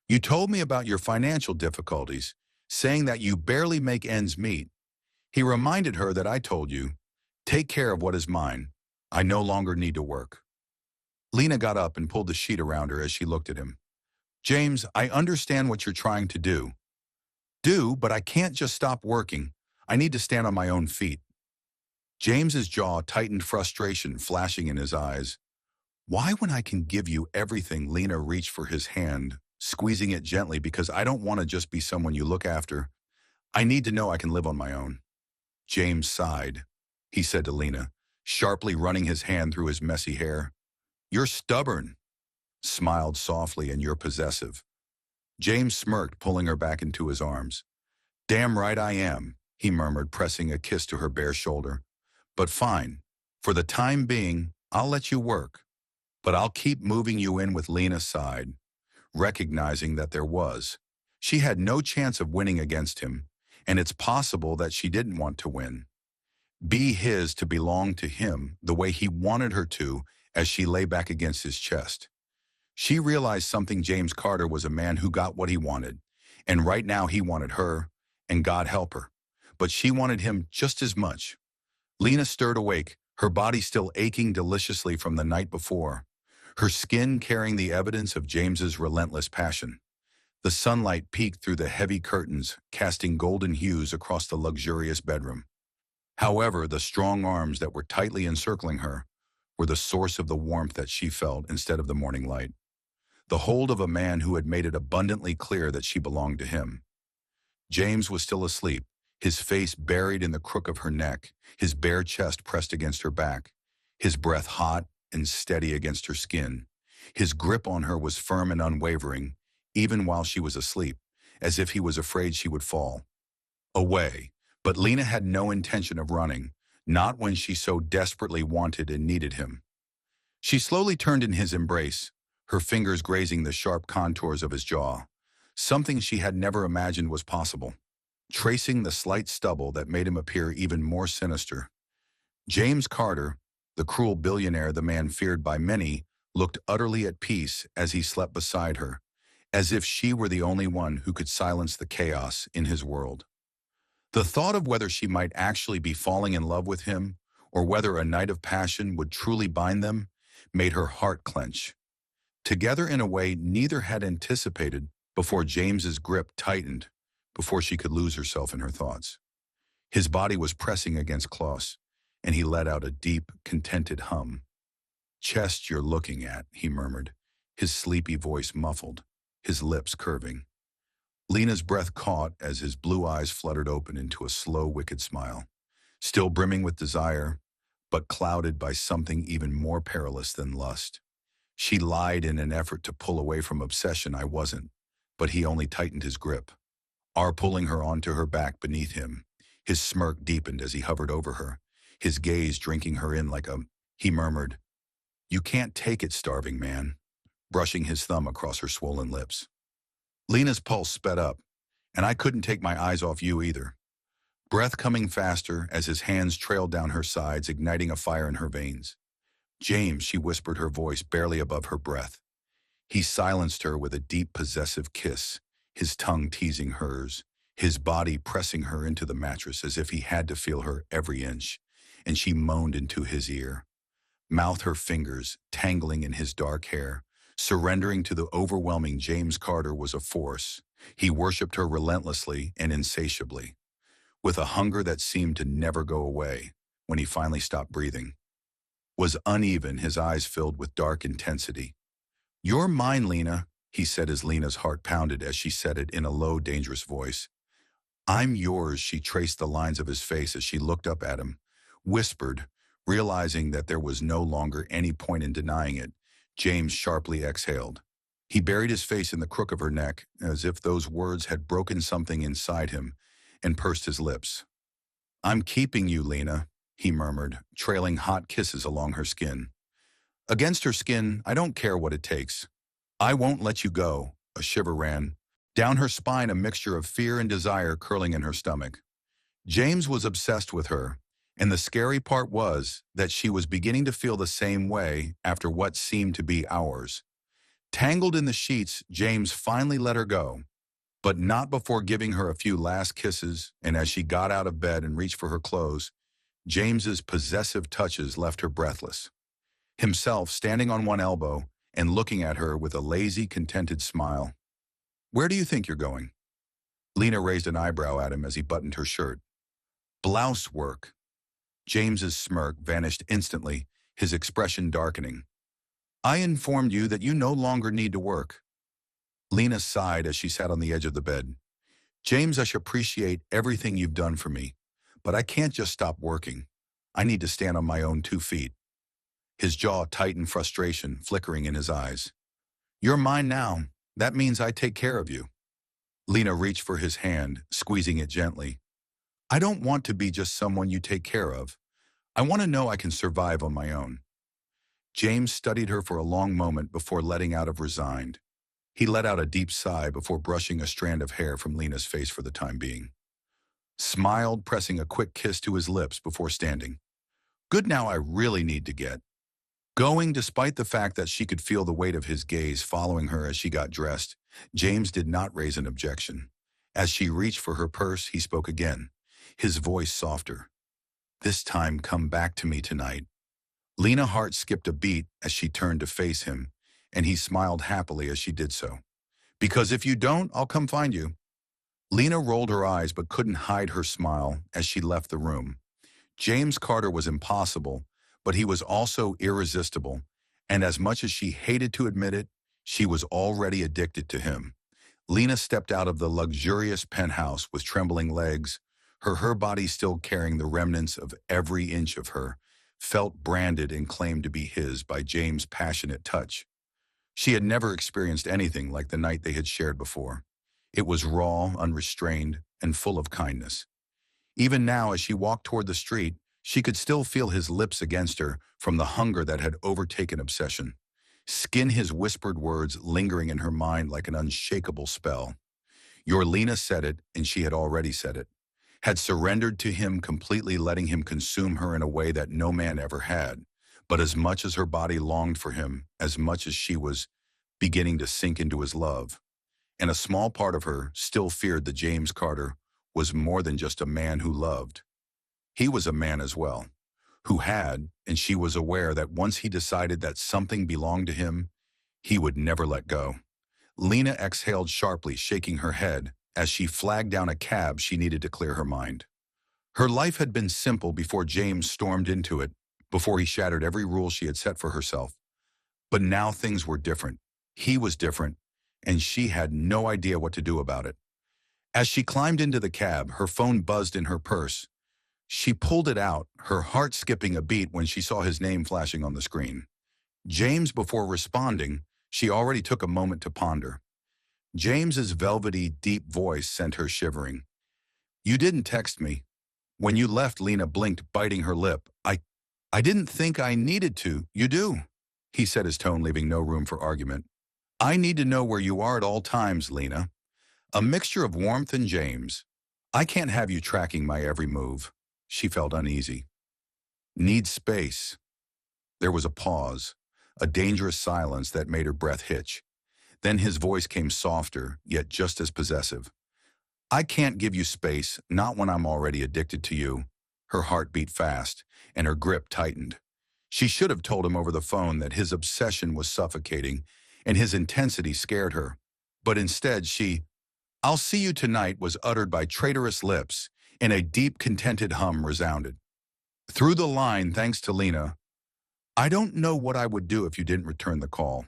"You told me about your financial difficulties, saying that you barely make ends meet." He reminded her that I told you, "Take care of what is mine. I no longer need to work." Lena got up and pulled the sheet around her as she looked at him. "James, I understand what you're trying to do. But I can't just stop working. I need to stand on my own feet." James's jaw tightened, frustration flashing in his eyes. "Why, when I can give you everything?" Lena reached for his hand, squeezing it gently. "Because I don't want to just be someone you look after. I need to know I can live on my own." James sighed. He said to Lena, sharply running his hand through his messy hair, "You're stubborn," smiled softly, "and you're possessive." James smirked, pulling her back into his arms. "Damn right I am," he murmured, pressing a kiss to her bare shoulder. "But fine. For the time being, I'll let you work. But I'll keep moving you in." With Lena sighed, recognizing that she had no chance of winning against him, and it's possible that she didn't want to win. Be his to belong to him the way he wanted her to. As she lay back against his chest, she realized something. James Carter was a man who got what he wanted, and right now he wanted her, and God help her. But she wanted him just as much. Lena stirred awake, her body still aching deliciously from the night before, her skin carrying the evidence of James's relentless passion. The sunlight peeked through the heavy curtains, casting golden hues across the luxurious bedroom. However, the strong arms that were tightly encircling her were the source of the warmth that she felt instead of the morning light. The hold of a man who had made it abundantly clear that she belonged to him. James was still asleep, his face buried in the crook of her neck, his bare chest pressed against her back, his breath hot and steady against her skin. His grip on her was firm and unwavering, even while she was asleep, as if he was afraid she would fall away. But Lena had no intention of running, not when she so desperately wanted and needed him. She slowly turned in his embrace, her fingers grazing the sharp contours of his jaw, something she had never imagined was possible, tracing the slight stubble that made him appear even more sinister. James Carter, the cruel billionaire, the man feared by many, looked utterly at peace as he slept beside her, as if she were the only one who could silence the chaos in his world. The thought of whether she might actually be falling in love with him, or whether a night of passion would truly bind them, made her heart clench. Together in a way neither had anticipated before James's grip tightened, before she could lose herself in her thoughts. His body was pressing against Klaus, and he let out a deep, contented hum. "Chest you're looking at," he murmured, his sleepy voice muffled, his lips curving. Lena's breath caught as his blue eyes fluttered open into a slow, wicked smile, still brimming with desire, but clouded by something even more perilous than lust. She lied in an effort to pull away from obsession I wasn't, but he only tightened his grip, pulling her onto her back beneath him. His smirk deepened as he hovered over her, his gaze drinking her in like a... He murmured, "You can't take it, starving man," brushing his thumb across her swollen lips. Lena's pulse sped up, and I couldn't take my eyes off you either. Breath coming faster as his hands trailed down her sides, igniting a fire in her veins. "James," she whispered, her voice barely above her breath. He silenced her with a deep, possessive kiss, his tongue teasing hers, his body pressing her into the mattress as if he had to feel her every inch, and she moaned into his ear. Mouth her fingers, tangling in his dark hair, surrendering to the overwhelming James Carter was a force. He worshipped her relentlessly and insatiably, with a hunger that seemed to never go away. When he finally stopped breathing, was uneven, his eyes filled with dark intensity. "You're mine, Lena," he said as Lena's heart pounded as she said it in a low, dangerous voice. "I'm yours," she traced the lines of his face as she looked up at him, whispered, realizing that there was no longer any point in denying it. James sharply exhaled. He buried his face in the crook of her neck, as if those words had broken something inside him, and pursed his lips. "I'm keeping you, Lena," he murmured, trailing hot kisses along her skin. Against her skin, "I don't care what it takes. I won't let you go." A shiver ran down her spine, a mixture of fear and desire curling in her stomach. James was obsessed with her, and the scary part was that she was beginning to feel the same way after what seemed to be hours. Tangled in the sheets, James finally let her go, but not before giving her a few last kisses, and as she got out of bed and reached for her clothes, James's possessive touches left her breathless. Himself standing on one elbow and looking at her with a lazy, contented smile. "Where do you think you're going?" Lena raised an eyebrow at him as he buttoned her shirt. "Blouse work." James's smirk vanished instantly, his expression darkening. "I informed you that you no longer need to work." Lena sighed as she sat on the edge of the bed. "James, I appreciate everything you've done for me, but I can't just stop working. I need to stand on my own 2 feet. His jaw tightened, frustration flickering in his eyes. "You're mine now. That means I take care of you." Lena reached for his hand, squeezing it gently. "I don't want to be just someone you take care of. I want to know I can survive on my own." James studied her for a long moment before letting out of resigned. He let out a deep sigh before brushing a strand of hair from Lena's face for the time being. Smiled, pressing a quick kiss to his lips before standing. "Good, now I really need to get going." Despite the fact that she could feel the weight of his gaze following her as she got dressed, James did not raise an objection. As she reached for her purse, he spoke again, his voice softer. "This time, come back to me tonight." Lena's heart skipped a beat as she turned to face him, and he smiled happily as she did so. "Because if you don't, I'll come find you." Lena rolled her eyes but couldn't hide her smile as she left the room. James Carter was impossible, but he was also irresistible, and as much as she hated to admit it, she was already addicted to him. Lena stepped out of the luxurious penthouse with trembling legs, her body still carrying the remnants of every inch of her, felt branded and claimed to be his by James' passionate touch. She had never experienced anything like the night they had shared before. It was raw, unrestrained, and full of kindness. Even now, as she walked toward the street, she could still feel his lips against her from the hunger that had overtaken obsession. Skin his whispered words lingering in her mind like an unshakable spell. Your Lena said it, and she had already said it. Had surrendered to him completely, letting him consume her in a way that no man ever had. But as much as her body longed for him, as much as she was beginning to sink into his love, and a small part of her still feared that James Carter was more than just a man who loved. He was a man as well, who had, and she was aware that once he decided that something belonged to him, he would never let go. Lena exhaled sharply, shaking her head, as she flagged down a cab she needed to clear her mind. Her life had been simple before James stormed into it, before he shattered every rule she had set for herself. But now things were different. He was different, and she had no idea what to do about it. As she climbed into the cab, her phone buzzed in her purse. She pulled it out, her heart skipping a beat when she saw his name flashing on the screen. James, before responding, she already took a moment to ponder. James's velvety, deep voice sent her shivering. "You didn't text me." When you left, Lena blinked, biting her lip. I didn't think I needed to. You do," he said, his tone leaving no room for argument. "I need to know where you are at all times, Lena." A mixture of warmth and James. "I can't have you tracking my every move." She felt uneasy. "Need space." There was a pause, a dangerous silence that made her breath hitch. Then his voice came softer, yet just as possessive. "I can't give you space, not when I'm already addicted to you." Her heart beat fast, and her grip tightened. She should have told him over the phone that his obsession was suffocating, and his intensity scared her. But instead "I'll see you tonight" was uttered by traitorous lips, and a deep, contented hum resounded. Through the line, thanks to Lena, "I don't know what I would do if you didn't return the call,"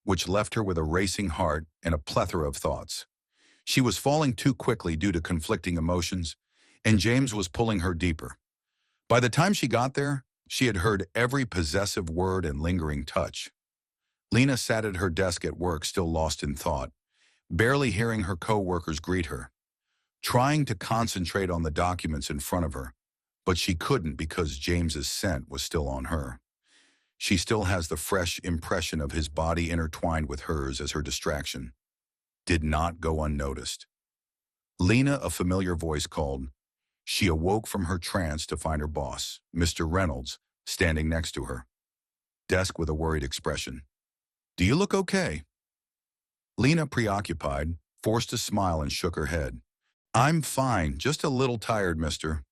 which left her with a racing heart and a plethora of thoughts. She was falling too quickly due to conflicting emotions, and James was pulling her deeper. By the time she got there, she had heard every possessive word and lingering touch. Lena sat at her desk at work, still lost in thought, barely hearing her co-workers greet her, trying to concentrate on the documents in front of her, but she couldn't because James's scent was still on her. She still has the fresh impression of his body intertwined with hers as her distraction. Did not go unnoticed. Lena, a familiar voice called. She awoke from her trance to find her boss, Mr. Reynolds, standing next to her. Desk with a worried expression. "Do you look okay?" Lena, preoccupied, forced a smile and shook her head. "I'm fine, just a little tired, mister."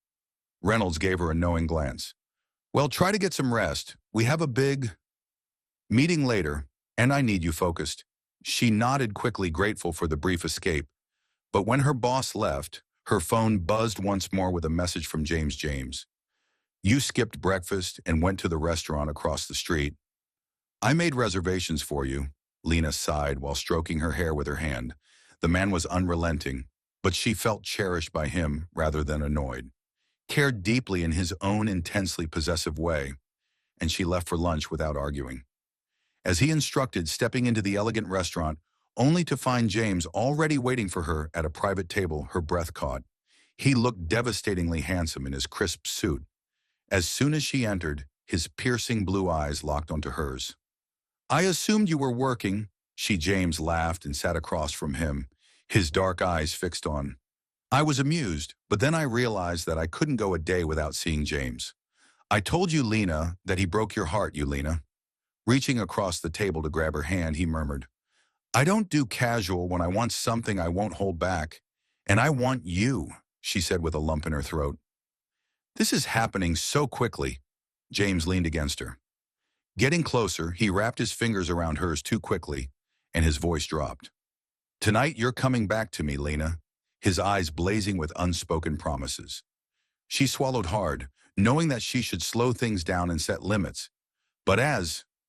Reynolds gave her a knowing glance. "Well, try to get some rest. We have a big meeting later, and I need you focused." She nodded quickly, grateful for the brief escape. But when her boss left, her phone buzzed once more with a message from James. "You skipped breakfast and went to the restaurant across the street." "I made reservations for you," Lena sighed while stroking her hair with her hand. The man was unrelenting, but she felt cherished by him rather than annoyed. Cared deeply in his own intensely possessive way, and she left for lunch without arguing. As he instructed, stepping into the elegant restaurant, only to find James already waiting for her at a private table, her breath caught. He looked devastatingly handsome in his crisp suit. As soon as she entered, his piercing blue eyes locked onto hers. "I assumed you were working," James laughed and sat across from him, his dark eyes fixed on. I was amused, but then I realized that I couldn't go a day without seeing James. "I told you, Lena, that he broke your heart, you Lena." Reaching across the table to grab her hand, he murmured, "I don't do casual when I want something I won't hold back. And I want you," she said with a lump in her throat. "This is happening so quickly." James leaned against her. Getting closer, he wrapped his fingers around hers too quickly, and his voice dropped. "Tonight you're coming back to me, Lena," his eyes blazing with unspoken promises. She swallowed hard, knowing that she should slow things down and set limits. But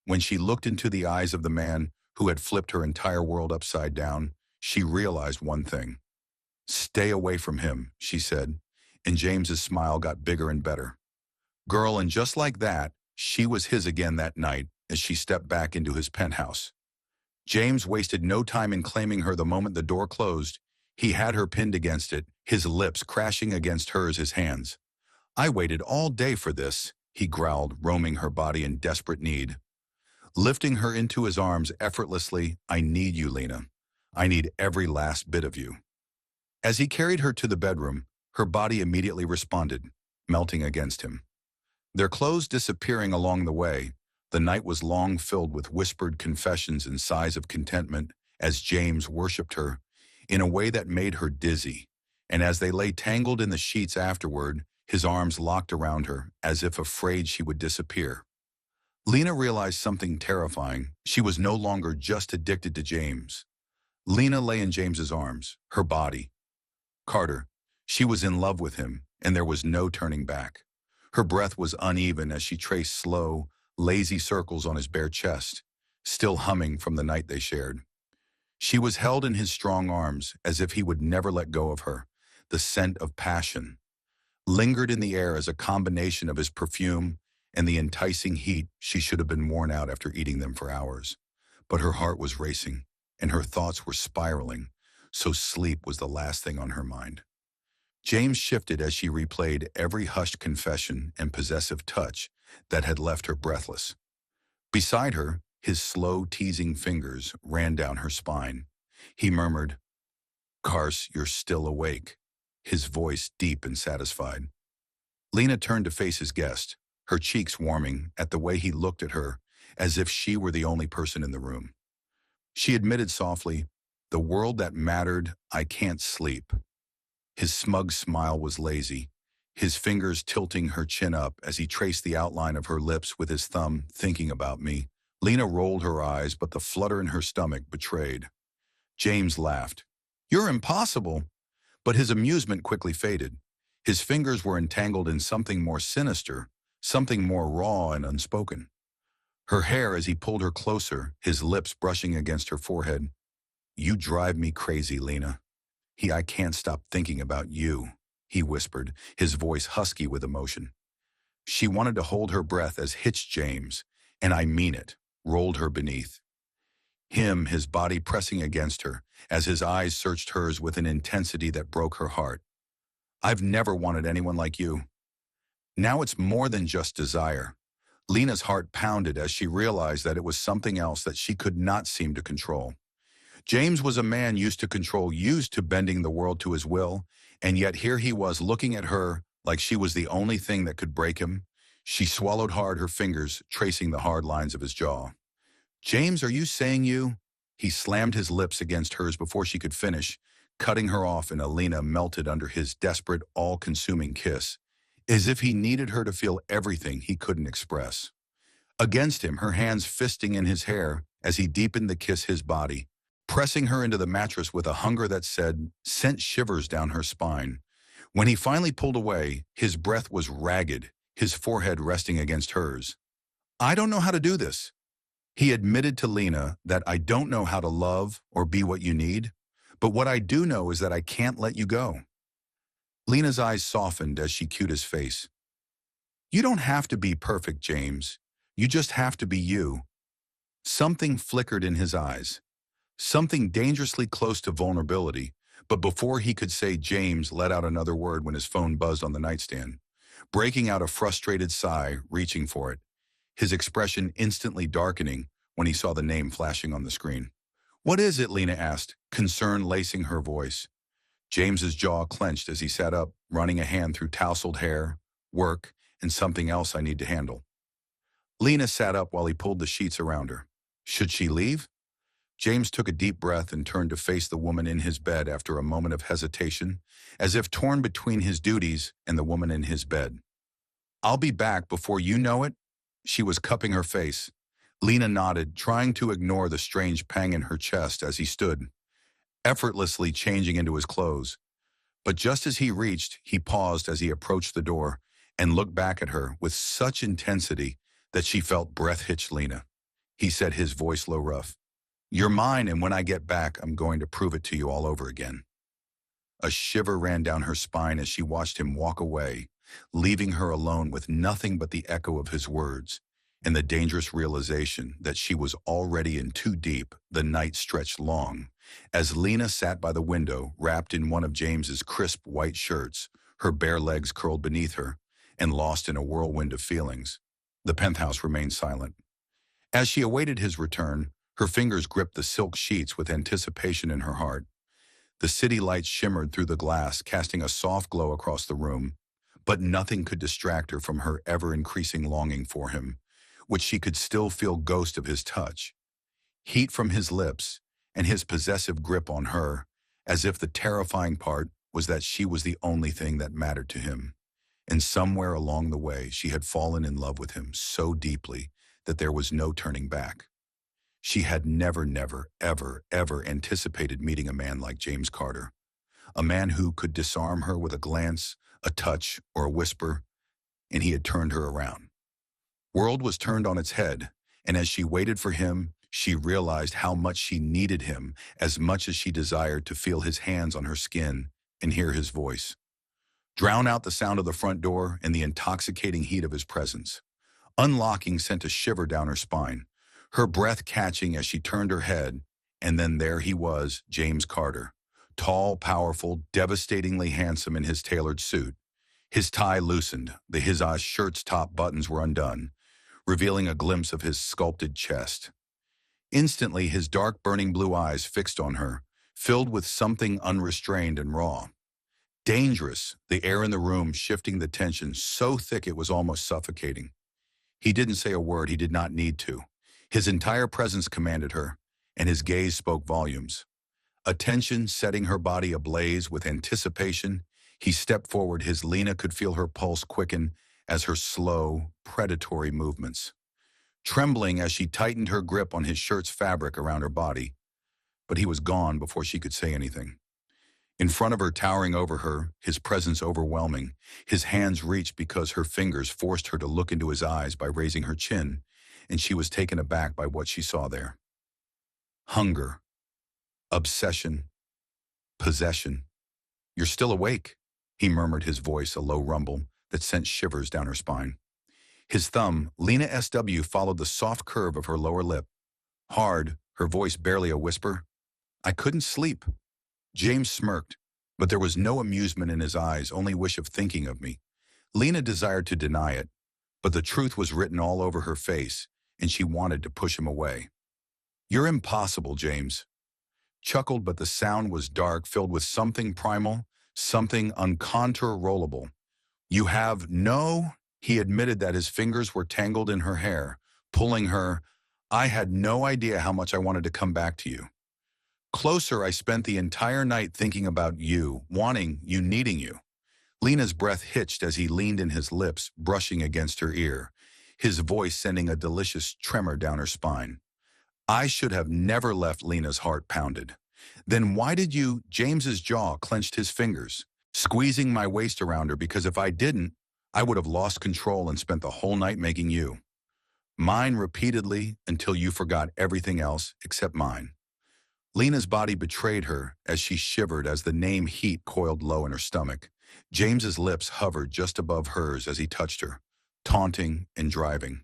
when she looked into the eyes of the man who had flipped her entire world upside down, she realized one thing. "Stay away from him," she said, and James's smile got bigger and better. Girl, and just like that, she was his again that night as she stepped back into his penthouse. James wasted no time in claiming her the moment the door closed. He had her pinned against it, his lips crashing against hers, his hands. "I waited all day for this," he growled, roaming her body in desperate need. Lifting her into his arms effortlessly, "I need you, Lena. I need every last bit of you." As he carried her to the bedroom, her body immediately responded, melting against him. Their clothes disappearing along the way, the night was long filled with whispered confessions and sighs of contentment as James worshipped her in a way that made her dizzy. And as they lay tangled in the sheets afterward, his arms locked around her as if afraid she would disappear. Lena realized something terrifying. She was no longer just addicted to James. Lena lay in James's arms, her body. Carter. She was in love with him, and there was no turning back. Her breath was uneven as she traced slow, lazy circles on his bare chest, still humming from the night they shared. She was held in his strong arms as if he would never let go of her, the scent of passion. lingered in the air as a combination of his perfume and the enticing heat. She should have been worn out after eating them for hours. But her heart was racing, and her thoughts were spiraling, so sleep was the last thing on her mind. James shifted as she replayed every hushed confession and possessive touch that had left her breathless. Beside her, his slow, teasing fingers ran down her spine. He murmured, "Kars, you're still awake," his voice deep and satisfied. Lena turned to face his guest, her cheeks warming at the way he looked at her, as if she were the only person in the room. She admitted softly, "The world that mattered, I can't sleep." His smug smile was lazy, his fingers tilting her chin up as he traced the outline of her lips with his thumb, thinking about me. Lena rolled her eyes, but the flutter in her stomach betrayed. James laughed. "You're impossible." But his amusement quickly faded. His fingers were entangled in something more sinister, something more raw and unspoken. Her hair as he pulled her closer, his lips brushing against her forehead. "You drive me crazy, Lena." I can't stop thinking about you," he whispered, his voice husky with emotion. She wanted to hold her breath as Hitch James, and I mean it, rolled her beneath. Him, his body pressing against her, as his eyes searched hers with an intensity that broke her heart. "I've never wanted anyone like you." Now it's more than just desire. Lena's heart pounded as she realized that it was something else that she could not seem to control. James was a man used to control, used to bending the world to his will, and yet here he was looking at her like she was the only thing that could break him. She swallowed hard, her fingers tracing the hard lines of his jaw. "James, are you saying you?" He slammed his lips against hers before she could finish, cutting her off, and Alina melted under his desperate, all-consuming kiss, as if he needed her to feel everything he couldn't express. Against him, her hands fisting in his hair as he deepened the kiss his body, pressing her into the mattress with a hunger that sent shivers down her spine. When he finally pulled away, his breath was ragged, his forehead resting against hers. "I don't know how to do this." He admitted to Lena that "I don't know how to love or be what you need, but what I do know is that I can't let you go." Lena's eyes softened as she cued his face. "You don't have to be perfect, James. You just have to be you." Something flickered in his eyes. Something dangerously close to vulnerability, but before he could say, James let out another word when his phone buzzed on the nightstand, breaking out a frustrated sigh, reaching for it, his expression instantly darkening when he saw the name flashing on the screen. "What is it?" Lena asked, concern lacing her voice. James's jaw clenched as he sat up, running a hand through tousled hair, work, and something else I need to handle. Lena sat up while he pulled the sheets around her. Should she leave? James took a deep breath and turned to face the woman in his bed after a moment of hesitation, as if torn between his duties and the woman in his bed. "I'll be back before you know it." She was cupping her face. Lena nodded, trying to ignore the strange pang in her chest as he stood, effortlessly changing into his clothes. But just as he reached, he paused as he approached the door and looked back at her with such intensity that she felt breath hitch. "Lena," he said, his voice low rough. "You're mine, and when I get back, I'm going to prove it to you all over again." A shiver ran down her spine as she watched him walk away, leaving her alone with nothing but the echo of his words and the dangerous realization that she was already in too deep. The night stretched long. As Lena sat by the window, wrapped in one of James's crisp white shirts, her bare legs curled beneath her, and lost in a whirlwind of feelings, the penthouse remained silent. As she awaited his return, her fingers gripped the silk sheets with anticipation in her heart. The city lights shimmered through the glass, casting a soft glow across the room, but nothing could distract her from her ever-increasing longing for him, which she could still feel ghost of his touch, heat from his lips, and his possessive grip on her, as if the terrifying part was that she was the only thing that mattered to him. And somewhere along the way, she had fallen in love with him so deeply that there was no turning back. She had never, ever anticipated meeting a man like James Carter, a man who could disarm her with a glance, a touch, or a whisper, and he had turned her around. World was turned on its head, and as she waited for him, she realized how much she needed him, as much as she desired to feel his hands on her skin and hear his voice. drown out the sound of the front door and the intoxicating heat of his presence. Unlocking sent a shiver down her spine, her breath catching as she turned her head, and then there he was, James Carter. Tall, powerful, devastatingly handsome in his tailored suit. His tie loosened, his shirt's top buttons were undone, revealing a glimpse of his sculpted chest. Instantly, his dark, burning blue eyes fixed on her, filled with something unrestrained and raw. Dangerous, the air in the room shifting the tension so thick it was almost suffocating. He didn't say a word, he did not need to. His entire presence commanded her, and his gaze spoke volumes. Attention setting her body ablaze with anticipation, he stepped forward. Lena could feel her pulse quicken as her slow, predatory movements. Trembling as she tightened her grip on his shirt's fabric around her body, but he was gone before she could say anything. In front of her, towering over her, his presence overwhelming, his hands reached because her fingers forced her to look into his eyes by raising her chin, and she was taken aback by what she saw there. Hunger, obsession, possession. "You're still awake," he murmured, his voice a low rumble that sent shivers down her spine. His thumb, Lena SW, followed the soft curve of her lower lip. Hard, her voice barely a whisper. "I couldn't sleep." James smirked, but there was no amusement in his eyes, only wish of thinking of me. Lena desired to deny it, but the truth was written all over her face, and she wanted to push him away. "You're impossible, James." Chuckled, but the sound was dark, filled with something primal, something uncontrollable. "You have no..." He admitted that his fingers were tangled in her hair, pulling her. "I had no idea how much I wanted to come back to you. Closer, I spent the entire night thinking about you, wanting you, needing you." Lena's breath hitched as he leaned in, his lips brushing against her ear, his voice sending a delicious tremor down her spine. "I should have never left." Lena's heart pounded. "Then why did you..." James's jaw clenched, his fingers squeezing my waist around her, "because if I didn't, I would have lost control and spent the whole night making you mine repeatedly until you forgot everything else except mine." Lena's body betrayed her as she shivered as the name heat coiled low in her stomach. James's lips hovered just above hers as he touched her, taunting and driving.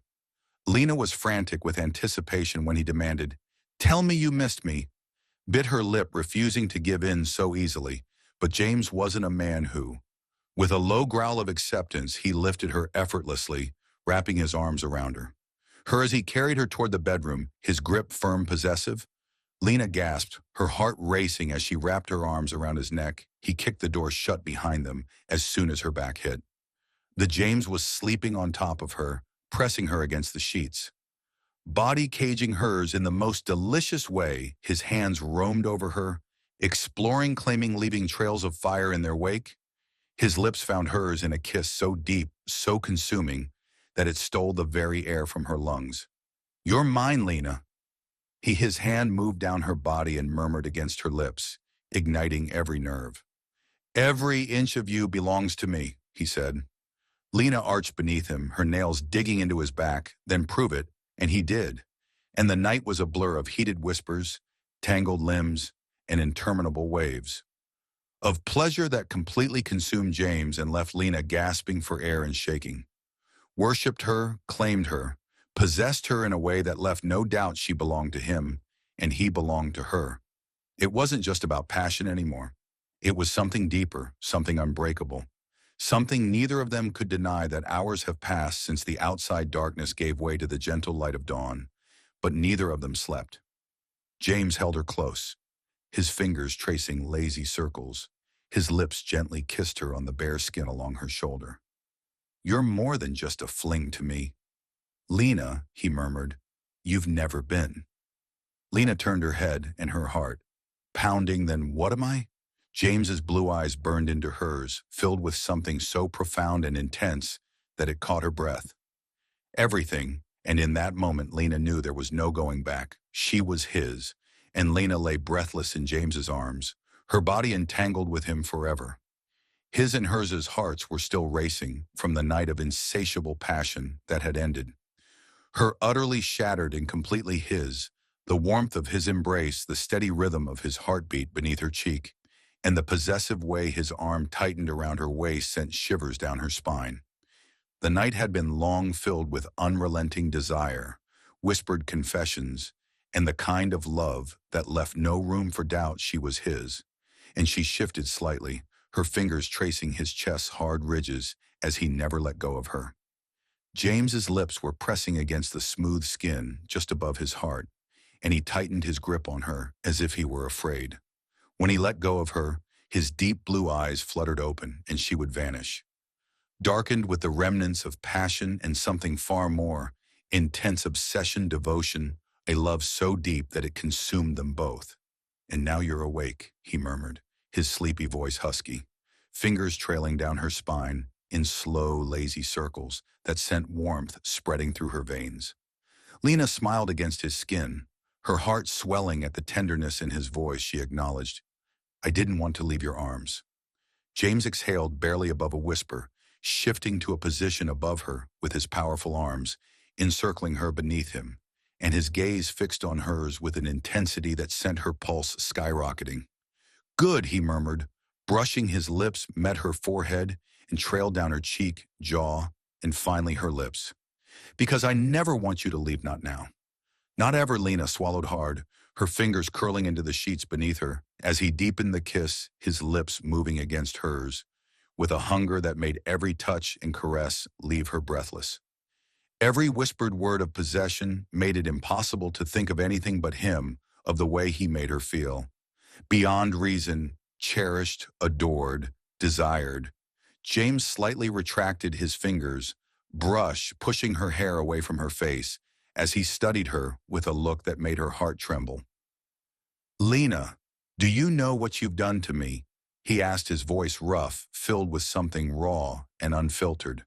Lena was frantic with anticipation when he demanded, "Tell me you missed me." Bit her lip, refusing to give in so easily, but James wasn't a man who. With a low growl of acceptance, he lifted her effortlessly, wrapping his arms around her. As he carried her toward the bedroom, his grip firm, possessive. Lena gasped, her heart racing as she wrapped her arms around his neck. He kicked the door shut behind them as soon as her back hit. The James was sleeping on top of her, pressing her against the sheets. Body caging hers in the most delicious way, his hands roamed over her, exploring, claiming, leaving trails of fire in their wake. His lips found hers in a kiss so deep, so consuming, that it stole the very air from her lungs. "You're mine, Lena." His hand moved down her body and murmured against her lips, igniting every nerve. "Every inch of you belongs to me," he said. Lena arched beneath him, her nails digging into his back. "Then prove it," and he did. And the night was a blur of heated whispers, tangled limbs, and interminable waves. Of pleasure that completely consumed James and left Lena gasping for air and shaking. Worshipped her, claimed her, possessed her in a way that left no doubt she belonged to him, and he belonged to her. It wasn't just about passion anymore. It was something deeper, something unbreakable. Something neither of them could deny. That hours have passed since the outside darkness gave way to the gentle light of dawn, but neither of them slept. James held her close, his fingers tracing lazy circles. His lips gently kissed her on the bare skin along her shoulder. "You're more than just a fling to me." "Lena," he murmured, "you've never been." Lena turned her head and her heart pounding. "Then what am I?" James's blue eyes burned into hers, filled with something so profound and intense that it caught her breath. Everything, and in that moment Lena knew there was no going back. She was his, and Lena lay breathless in James's arms, her body entangled with him forever. His and hers hearts were still racing from the night of insatiable passion that had ended. Her utterly shattered and completely his, the warmth of his embrace, the steady rhythm of his heartbeat beneath her cheek. and the possessive way his arm tightened around her waist sent shivers down her spine. The night had been long filled with unrelenting desire, whispered confessions, and the kind of love that left no room for doubt she was his. And she shifted slightly, her fingers tracing his chest's hard ridges as he never let go of her. James's lips were pressing against the smooth skin just above his heart, and he tightened his grip on her as if he were afraid. When he let go of her, his deep blue eyes fluttered open and she would vanish, darkened with the remnants of passion and something far more, intense obsession, devotion, a love so deep that it consumed them both. "And now you're awake," he murmured, his sleepy voice husky, fingers trailing down her spine in slow, lazy circles that sent warmth spreading through her veins. Lena smiled against his skin, her heart swelling at the tenderness in his voice. She acknowledged, "I didn't want to leave your arms." James exhaled barely above a whisper, shifting to a position above her with his powerful arms, encircling her beneath him, and his gaze fixed on hers with an intensity that sent her pulse skyrocketing. "Good," he murmured, brushing his lips met her forehead and trailed down her cheek, jaw, and finally her lips. "Because I never want you to leave, not now." "Not ever." Lena swallowed hard, her fingers curling into the sheets beneath her, as he deepened the kiss, his lips moving against hers, with a hunger that made every touch and caress leave her breathless. Every whispered word of possession made it impossible to think of anything but him, of the way he made her feel. Beyond reason, cherished, adored, desired. James slightly retracted his fingers, pushing her hair away from her face, as he studied her with a look that made her heart tremble. "Lena, do you know what you've done to me?" he asked, his voice rough, filled with something raw and unfiltered.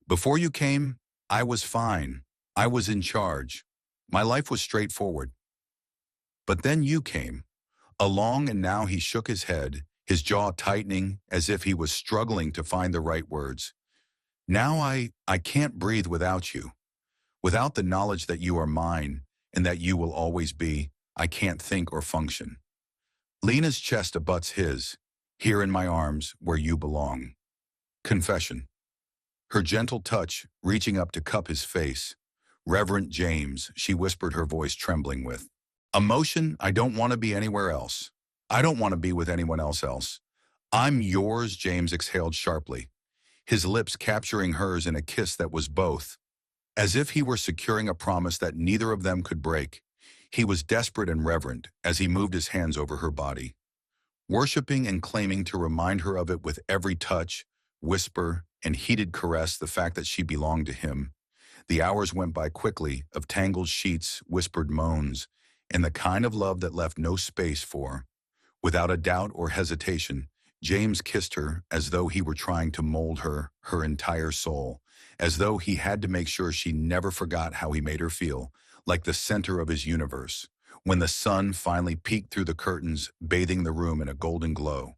"Before you came, I was fine. I was in charge. My life was straightforward. But then you came along, and now." He shook his head, his jaw tightening as if he was struggling to find the right words. "Now I can't breathe without you. Without the knowledge that you are mine and that you will always be, I can't think or function." Lena's chest abuts his, "Here in my arms where you belong." Confession. Her gentle touch reaching up to cup his face. "Reverend James," she whispered, her voice trembling with emotion, "I don't want to be anywhere else. I don't want to be with anyone else. I'm yours." James exhaled sharply, his lips capturing hers in a kiss that was both, as if he were securing a promise that neither of them could break. He was desperate and reverent as he moved his hands over her body, worshiping and claiming to remind her of it with every touch, whisper, and heated caress, the fact that she belonged to him. The hours went by quickly, of tangled sheets, whispered moans, and the kind of love that left no space for. Without a doubt or hesitation, James kissed her as though he were trying to mold her entire soul, as though he had to make sure she never forgot how he made her feel, like the center of his universe. When the sun finally peeked through the curtains, bathing the room in a golden glow,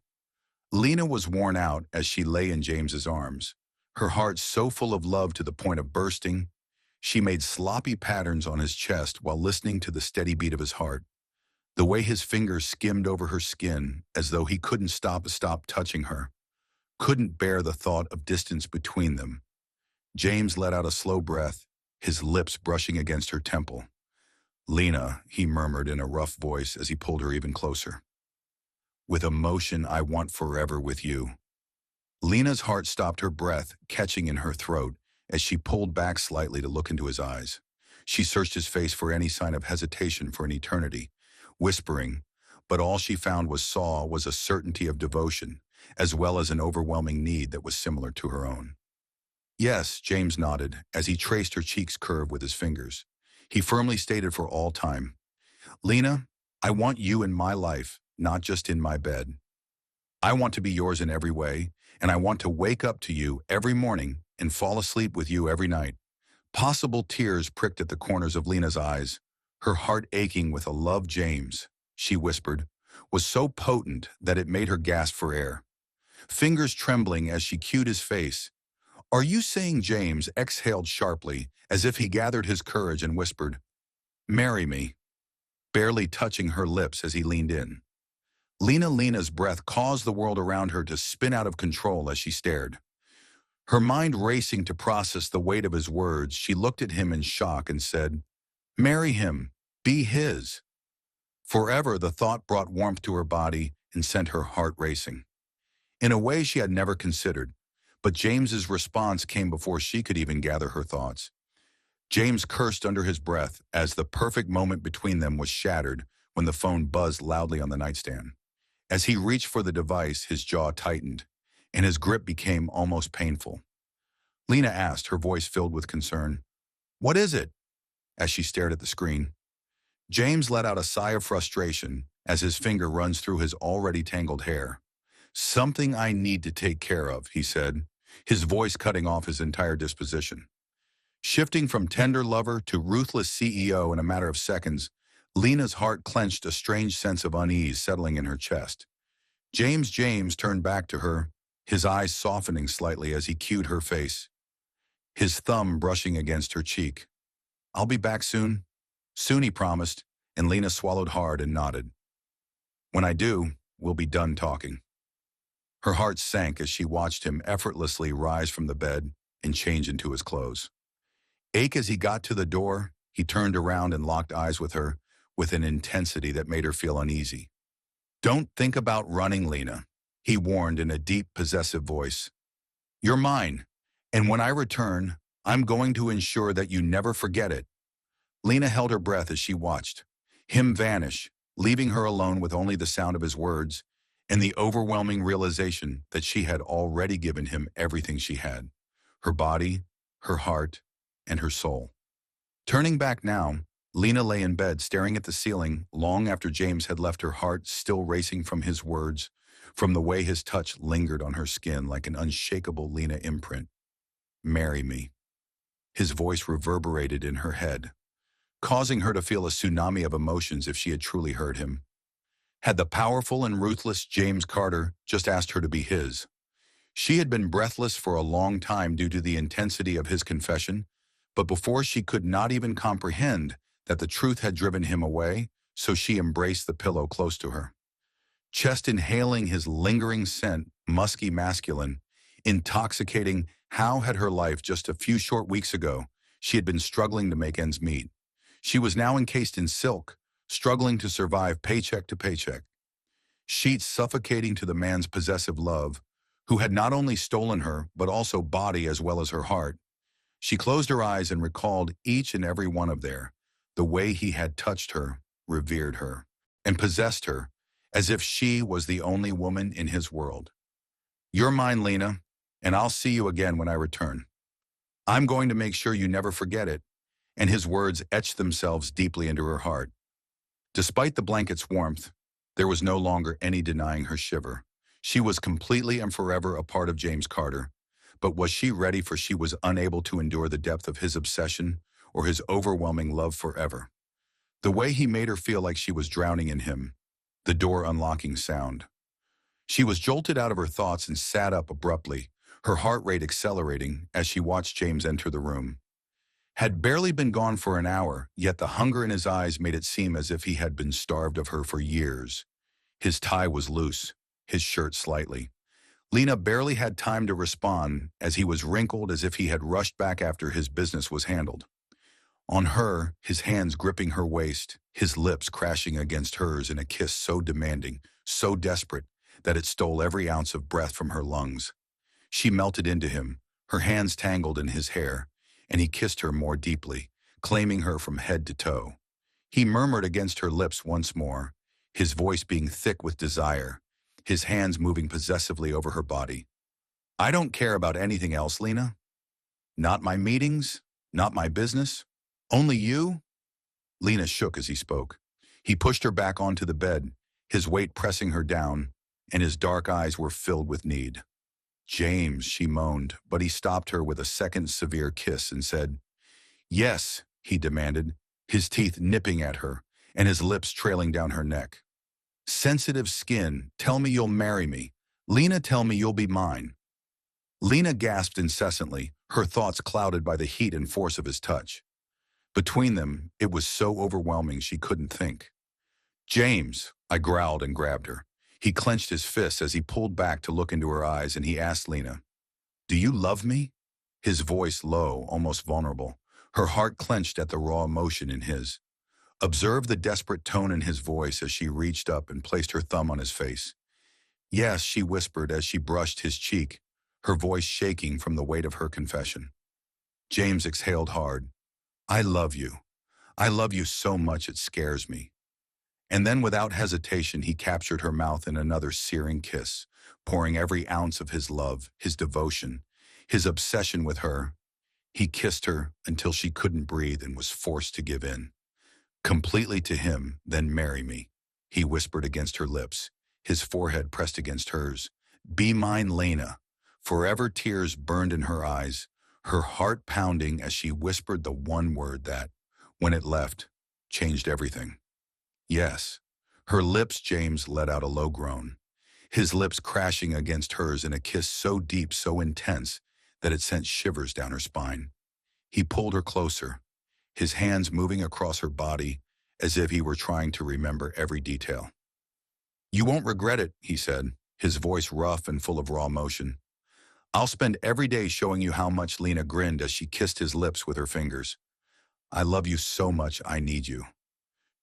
Lena was worn out as she lay in James's arms, her heart so full of love to the point of bursting. She made sloppy patterns on his chest while listening to the steady beat of his heart, the way his fingers skimmed over her skin as though he couldn't stop touching her, couldn't bear the thought of distance between them. James let out a slow breath, his lips brushing against her temple. "Lena," he murmured in a rough voice as he pulled her even closer. "With emotion, I want forever with you." Lena's heart stopped, her breath catching in her throat as she pulled back slightly to look into his eyes. She searched his face for any sign of hesitation for an eternity, whispering, but all she found was a certainty of devotion, as well as an overwhelming need that was similar to her own. "Yes," James nodded as he traced her cheeks curve with his fingers. He firmly stated for all time, "Lena, I want you in my life, not just in my bed. I want to be yours in every way, and I want to wake up to you every morning and fall asleep with you every night." Possible tears pricked at the corners of Lena's eyes, her heart aching with a love James, she whispered, was so potent that it made her gasp for air. Fingers trembling as she cued his face. "Are you saying?" James exhaled sharply, as if he gathered his courage and whispered, "Marry me," barely touching her lips as he leaned in. Lena's breath caused the world around her to spin out of control as she stared. Her mind racing to process the weight of his words, she looked at him in shock and said, "Marry him. Be his." Forever, the thought brought warmth to her body and sent her heart racing. In a way she had never considered, but James's response came before she could even gather her thoughts. James cursed under his breath as the perfect moment between them was shattered when the phone buzzed loudly on the nightstand. As he reached for the device, his jaw tightened, and his grip became almost painful. Lena asked, her voice filled with concern, "What is it?" as she stared at the screen. James let out a sigh of frustration as his finger runs through his already tangled hair. "Something I need to take care of," he said, his voice cutting off his entire disposition. Shifting from tender lover to ruthless CEO in a matter of seconds, Lena's heart clenched, a strange sense of unease settling in her chest. James turned back to her, his eyes softening slightly as he cued her face, his thumb brushing against her cheek. "I'll be back soon." "Soon," he promised, and Lena swallowed hard and nodded. "When I do, we'll be done talking." Her heart sank as she watched him effortlessly rise from the bed and change into his clothes. Ache as he got to the door, he turned around and locked eyes with her with an intensity that made her feel uneasy. "Don't think about running, Lena," he warned in a deep, possessive voice. "You're mine, and when I return, I'm going to ensure that you never forget it." Lena held her breath as she watched him vanish, leaving her alone with only the sound of his words and the overwhelming realization that she had already given him everything she had, her body, her heart, and her soul. Turning back now, Lena lay in bed staring at the ceiling long after James had left, her heart still racing from his words, from the way his touch lingered on her skin like an unshakable Lena imprint. "Marry me." His voice reverberated in her head, causing her to feel a tsunami of emotions if she had truly heard him. Had the powerful and ruthless James Carter just asked her to be his? She had been breathless for a long time due to the intensity of his confession, but before she could not even comprehend that the truth had driven him away, so she embraced the pillow close to her. Chest inhaling his lingering scent, musky masculine, intoxicating. How had her life just a few short weeks ago? She had been struggling to make ends meet. She was now encased in silk, struggling to survive paycheck to paycheck. Sheets suffocating to the man's possessive love, who had not only stolen her, but also body as well as her heart. She closed her eyes and recalled each and every one of the way he had touched her, revered her, and possessed her, as if she was the only woman in his world. "You're mine, Lena, and I'll see you again when I return. I'm going to make sure you never forget it," and his words etched themselves deeply into her heart. Despite the blanket's warmth, there was no longer any denying her shiver. She was completely and forever a part of James Carter, but was she ready? For she was unable to endure the depth of his obsession or his overwhelming love forever. The way he made her feel like she was drowning in him, the door unlocking sound. She was jolted out of her thoughts and sat up abruptly, her heart rate accelerating as she watched James enter the room. Had barely been gone for an hour, yet the hunger in his eyes made it seem as if he had been starved of her for years. His tie was loose, his shirt slightly. Lena barely had time to respond as he was wrinkled as if he had rushed back after his business was handled. On her, his hands gripping her waist, his lips crashing against hers in a kiss so demanding, so desperate, that it stole every ounce of breath from her lungs. She melted into him, her hands tangled in his hair, and he kissed her more deeply, claiming her from head to toe. He murmured against her lips once more, his voice being thick with desire, his hands moving possessively over her body. "I don't care about anything else, Lena. Not my meetings, not my business. Only you." Lena shook as he spoke. He pushed her back onto the bed, his weight pressing her down, and his dark eyes were filled with need. "James," she moaned, but he stopped her with a second severe kiss and said, "Yes," he demanded, his teeth nipping at her and his lips trailing down her neck. "Sensitive skin, tell me you'll marry me. Lena, tell me you'll be mine." Lena gasped incessantly, her thoughts clouded by the heat and force of his touch. Between them, it was so overwhelming she couldn't think. "James," I growled and grabbed her. He clenched his fists as he pulled back to look into her eyes, and he asked Lena, "Do you love me?" His voice low, almost vulnerable. Her heart clenched at the raw emotion in his. Observe the desperate tone in his voice as she reached up and placed her thumb on his face. "Yes," she whispered as she brushed his cheek, her voice shaking from the weight of her confession. James exhaled hard. "I love you. I love you so much it scares me." And then without hesitation he captured her mouth in another searing kiss, pouring every ounce of his love, his devotion, his obsession with her. He kissed her until she couldn't breathe and was forced to give in. "Completely to him, then marry me," he whispered against her lips, his forehead pressed against hers. "Be mine, Lena." Forever tears burned in her eyes, her heart pounding as she whispered the one word that, when it left, changed everything. "Yes." Her lips, James let out a low groan, his lips crashing against hers in a kiss so deep, so intense, that it sent shivers down her spine. He pulled her closer, his hands moving across her body as if he were trying to remember every detail. "You won't regret it," he said, his voice rough and full of raw emotion. "I'll spend every day showing you how much." Lena grinned as she kissed his lips with her fingers. "I love you so much I need you."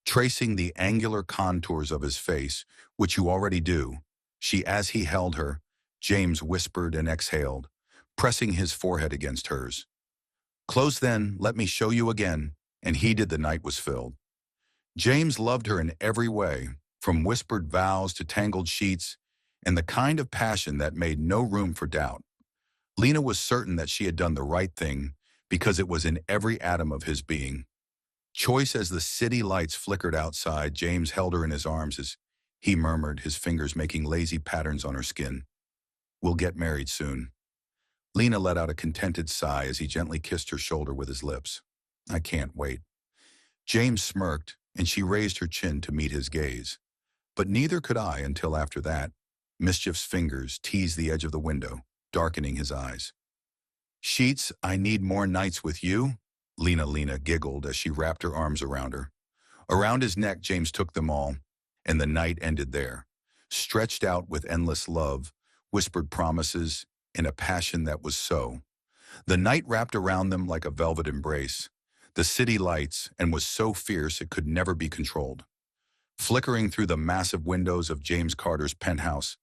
Tracing the angular contours of his face, which you already do, as he held her, James whispered and exhaled, pressing his forehead against hers. "Close then, let me show you again," and heeded the night was filled. James loved her in every way, from whispered vows to tangled sheets, and the kind of passion that made no room for doubt. Lena was certain that she had done the right thing because it was in every atom of his being. Choice as the city lights flickered outside, James held her in his arms as he murmured, his fingers making lazy patterns on her skin. "We'll get married soon." Lena let out a contented sigh as he gently kissed her shoulder with his lips. "I can't wait." James smirked, and she raised her chin to meet his gaze. But neither could I until after that. Mischief's fingers teased the edge of the window, darkening his eyes. "Sheets, I need more nights with you." Lena giggled as she wrapped her arms around her. Around his neck, James took them all, and the night ended there. Stretched out with endless love, whispered promises, in a passion that was so. The night wrapped around them like a velvet embrace, the city lights, and was so fierce it could never be controlled. Flickering through the massive windows of James Carter's penthouse,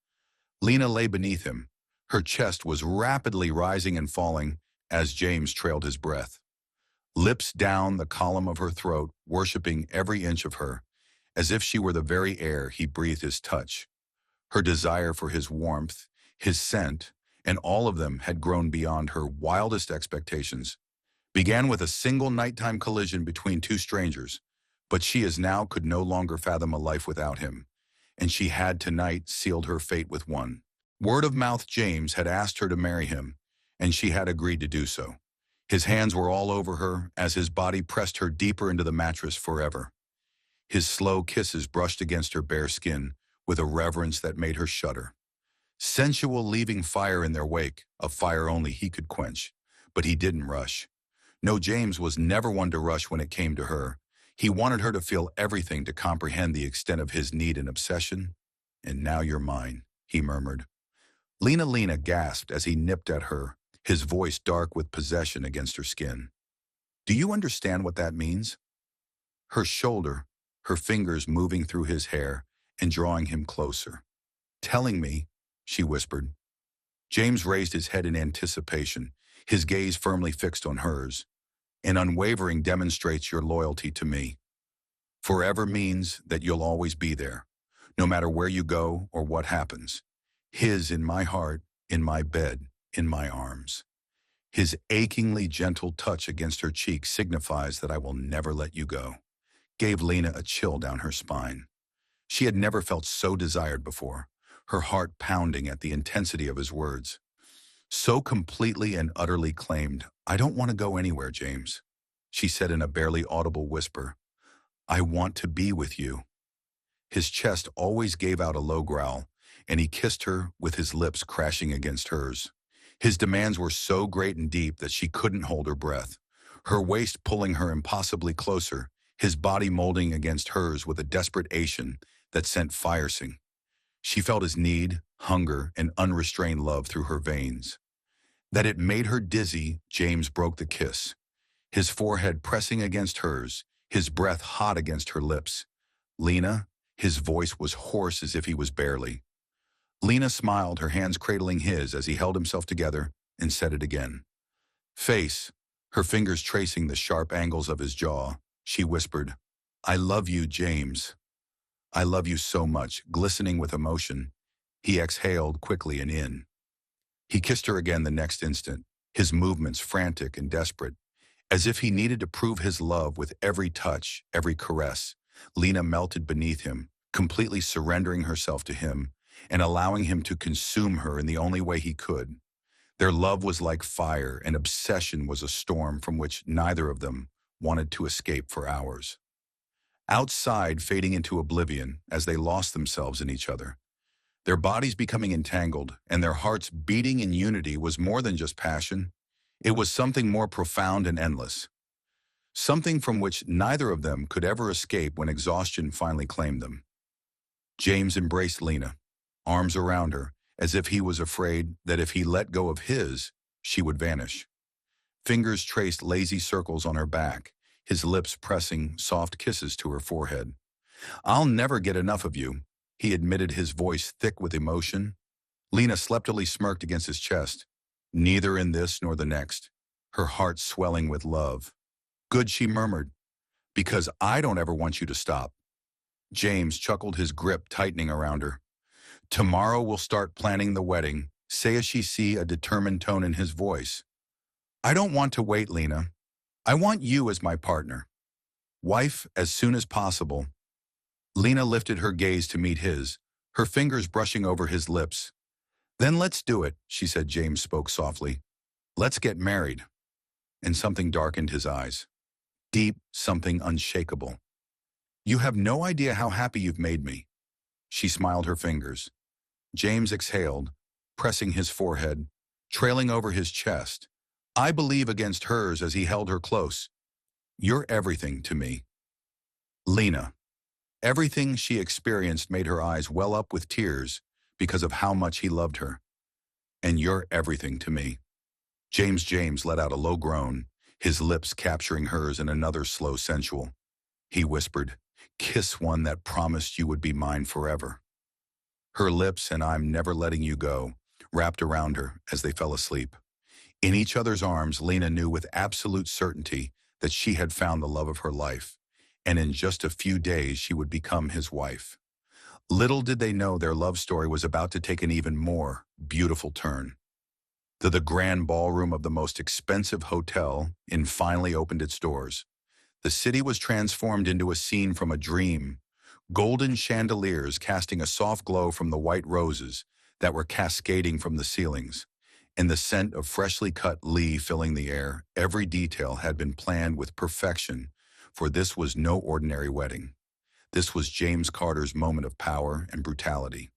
Lena lay beneath him. Her chest was rapidly rising and falling as James trailed his breath. Lips down the column of her throat, worshiping every inch of her, as if she were the very air he breathed his touch. Her desire for his warmth, his scent, and all of them had grown beyond her wildest expectations. Began with a single nighttime collision between two strangers, but she as now could no longer fathom a life without him, and she had tonight sealed her fate with one. Word of mouth, James had asked her to marry him, and she had agreed to do so. His hands were all over her as his body pressed her deeper into the mattress forever. His slow kisses brushed against her bare skin with a reverence that made her shudder. Sensual, leaving fire in their wake, a fire only he could quench. But he didn't rush. No, James was never one to rush when it came to her. He wanted her to feel everything, to comprehend the extent of his need and obsession. "And now you're mine," he murmured. Lena gasped as he nipped at her, his voice dark with possession against her skin. "Do you understand what that means?" Her shoulder, her fingers moving through his hair and drawing him closer. "Telling me," she whispered. James raised his head in anticipation, his gaze firmly fixed on hers. "An unwavering demonstrates your loyalty to me. Forever means that you'll always be there, no matter where you go or what happens. His in my heart, in my bed, in my arms." His achingly gentle touch against her cheek signifies that I will never let you go. Gave Lena a chill down her spine. She had never felt so desired before, her heart pounding at the intensity of his words. So completely and utterly claimed. "I don't want to go anywhere, James," she said in a barely audible whisper. "I want to be with you." His chest always gave out a low growl, and he kissed her with his lips crashing against hers. His demands were so great and deep that she couldn't hold her breath, her waist pulling her impossibly closer, his body molding against hers with a desperation that sent fire sing. She felt his need, hunger, and unrestrained love through her veins. That it made her dizzy, James broke the kiss, his forehead pressing against hers, his breath hot against her lips. "Lena," his voice was hoarse as if he was barely. Lena smiled, her hands cradling his as he held himself together, and said it again. "Face," her fingers tracing the sharp angles of his jaw, she whispered, "I love you, James. I love you so much," glistening with emotion. He exhaled quickly and in. He kissed her again the next instant, his movements frantic and desperate, as if he needed to prove his love with every touch, every caress. Lena melted beneath him, completely surrendering herself to him and allowing him to consume her in the only way he could. Their love was like fire, and obsession was a storm from which neither of them wanted to escape for hours. Outside, fading into oblivion as they lost themselves in each other, their bodies becoming entangled and their hearts beating in unity, was more than just passion. It was something more profound and endless, something from which neither of them could ever escape when exhaustion finally claimed them. James embraced Lena, arms around her, as if he was afraid that if he let go of his, she would vanish. Fingers traced lazy circles on her back, his lips pressing soft kisses to her forehead. "I'll never get enough of you," he admitted, his voice thick with emotion. Lena sleepily smirked against his chest. "Neither in this nor the next," her heart swelling with love. "Good," she murmured, "because I don't ever want you to stop." James chuckled, his grip tightening around her. "Tomorrow we'll start planning the wedding," say as she see a determined tone in his voice. "I don't want to wait, Lena. I want you as my partner. Wife as soon as possible." Lena lifted her gaze to meet his, her fingers brushing over his lips. "Then let's do it," she said. James spoke softly. "Let's get married." And something darkened his eyes. Deep, something unshakable. "You have no idea how happy you've made me." She smiled her fingers. James exhaled, pressing his forehead, trailing over his chest. "I believe," against hers as he held her close. "You're everything to me." Lena. Everything she experienced made her eyes well up with tears because of how much he loved her. "And you're everything to me." James let out a low groan, his lips capturing hers in another slow sensual. He whispered, "Kiss one that promised you would be mine forever." Her lips and "I'm never letting you go" wrapped around her as they fell asleep. In each other's arms, Lena knew with absolute certainty that she had found the love of her life, and in just a few days she would become his wife. Little did they know their love story was about to take an even more beautiful turn. The grand ballroom of the most expensive hotel Inn finally opened its doors. The city was transformed into a scene from a dream, golden chandeliers casting a soft glow from the white roses that were cascading from the ceilings, and the scent of freshly cut lei filling the air. Every detail had been planned with perfection, for this was no ordinary wedding. This was James Carter's moment of power and brutality.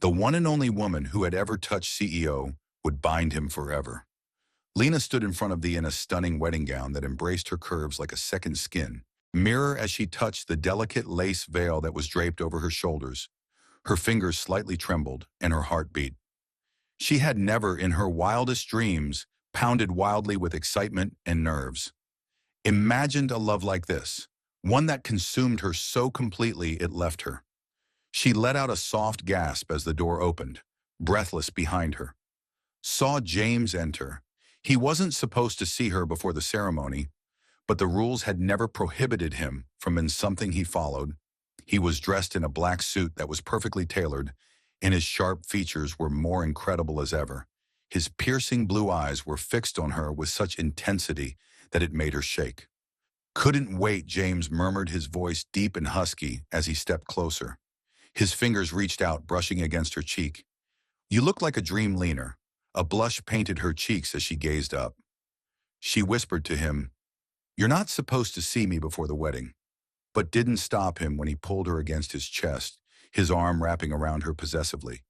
The one and only woman who had ever touched CEO would bind him forever. Lena stood in front of the inn, a stunning wedding gown that embraced her curves like a second skin, mirror as she touched the delicate lace veil that was draped over her shoulders. Her fingers slightly trembled, and her heart beat. She had never, in her wildest dreams, pounded wildly with excitement and nerves. Imagined a love like this, one that consumed her so completely it left her. She let out a soft gasp as the door opened, breathless behind her. Saw James enter. He wasn't supposed to see her before the ceremony, but the rules had never prohibited him from in something he followed. He was dressed in a black suit that was perfectly tailored, and his sharp features were more incredible as ever. His piercing blue eyes were fixed on her with such intensity that it made her shake. "Couldn't wait," James murmured, his voice deep and husky as he stepped closer. His fingers reached out, brushing against her cheek. "You look like a dream, Lena." A blush painted her cheeks as she gazed up. She whispered to him, "You're not supposed to see me before the wedding," but didn't stop him when he pulled her against his chest, his arm wrapping around her possessively.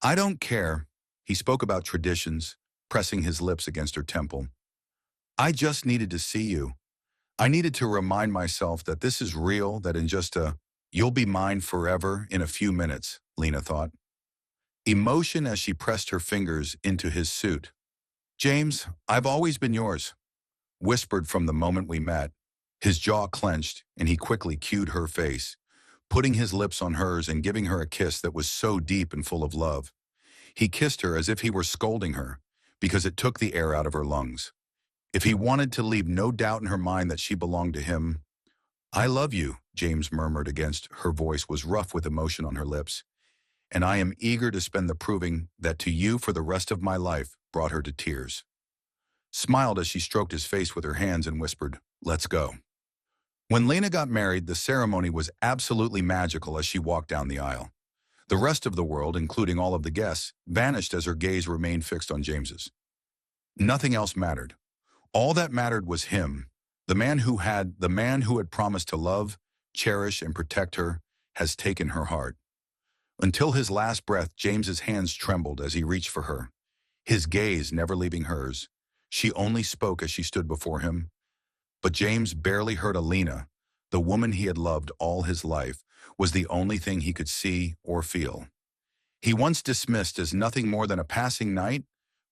"I don't care." He spoke about traditions, pressing his lips against her temple. "I just needed to see you. I needed to remind myself that this is real, that in just a You'll be mine forever in a few minutes, Lena thought. Emotion as she pressed her fingers into his suit. James, I've always been yours, whispered from the moment we met. His jaw clenched, and he quickly cued her face, putting his lips on hers and giving her a kiss that was so deep and full of love. He kissed her as if he were scolding her, because it took the air out of her lungs. If he wanted to leave no doubt in her mind that she belonged to him. I love you, James murmured against her voice was rough with emotion on her lips. And I am eager to spend the proving that to you for the rest of my life brought her to tears. Smiled as she stroked his face with her hands and whispered, let's go. When Lena got married, the ceremony was absolutely magical as she walked down the aisle. The rest of the world, including all of the guests, vanished as her gaze remained fixed on James's. Nothing else mattered. All that mattered was him, the man who had promised to love, cherish, and protect her, has taken her heart. Until his last breath, James's hands trembled as he reached for her, his gaze never leaving hers. She only spoke as she stood before him. But James barely heard Alina, the woman he had loved all his life, was the only thing he could see or feel. He once dismissed as nothing more than a passing night,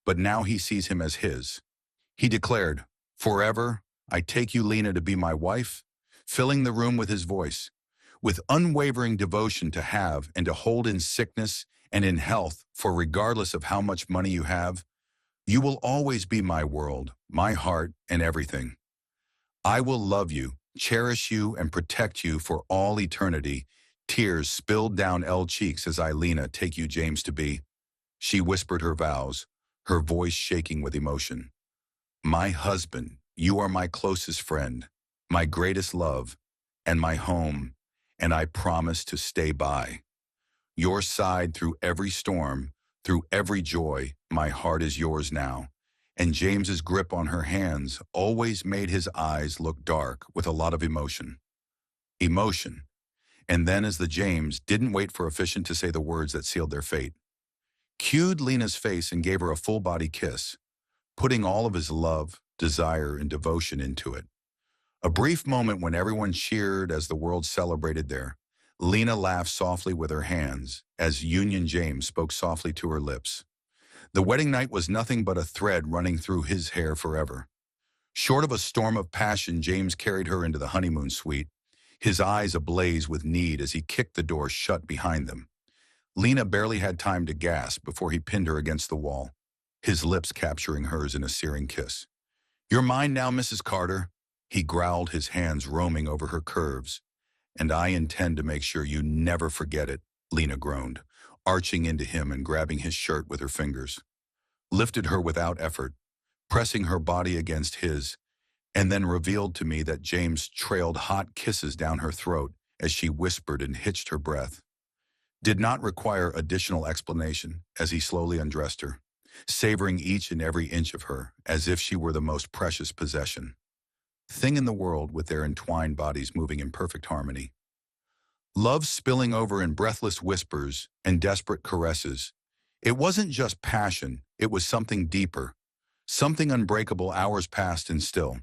but now he sees him as his. He declared, forever, I take you, Lena, to be my wife, filling the room with his voice, with unwavering devotion to have and to hold in sickness and in health, for regardless of how much money you have, you will always be my world, my heart, and everything. I will love you, cherish you, and protect you for all eternity. Tears spilled down Elle cheeks as I, Lena, take you, James, to be. She whispered her vows, her voice shaking with emotion. My husband, you are my closest friend, my greatest love, and my home, and I promise to stay by your side through every storm, through every joy. My heart is yours now. And James's grip on her hands always made his eyes look dark with a lot of emotion. Emotion. And then as the James didn't wait for Efficient to say the words that sealed their fate, cued Lena's face and gave her a full-body kiss, putting all of his love, desire, and devotion into it. A brief moment when everyone cheered as the world celebrated there. Lena laughed softly with her hands as Union James spoke softly to her lips. The wedding night was nothing but a thread running through his hair forever. Short of a storm of passion, James carried her into the honeymoon suite, his eyes ablaze with need as he kicked the door shut behind them. Lena barely had time to gasp before he pinned her against the wall, his lips capturing hers in a searing kiss. You're mine now, Mrs. Carter, he growled, his hands roaming over her curves. And I intend to make sure you never forget it, Lena groaned, arching into him and grabbing his shirt with her fingers. Lifted her without effort, pressing her body against his, and then revealed to me that James trailed hot kisses down her throat as she whispered and hitched her breath. Did not require additional explanation as he slowly undressed her, savoring each and every inch of her as if she were the most precious possession. Thing in the world with their entwined bodies moving in perfect harmony. Love spilling over in breathless whispers and desperate caresses. It wasn't just passion, it was something deeper, something unbreakable. Hours passed and still.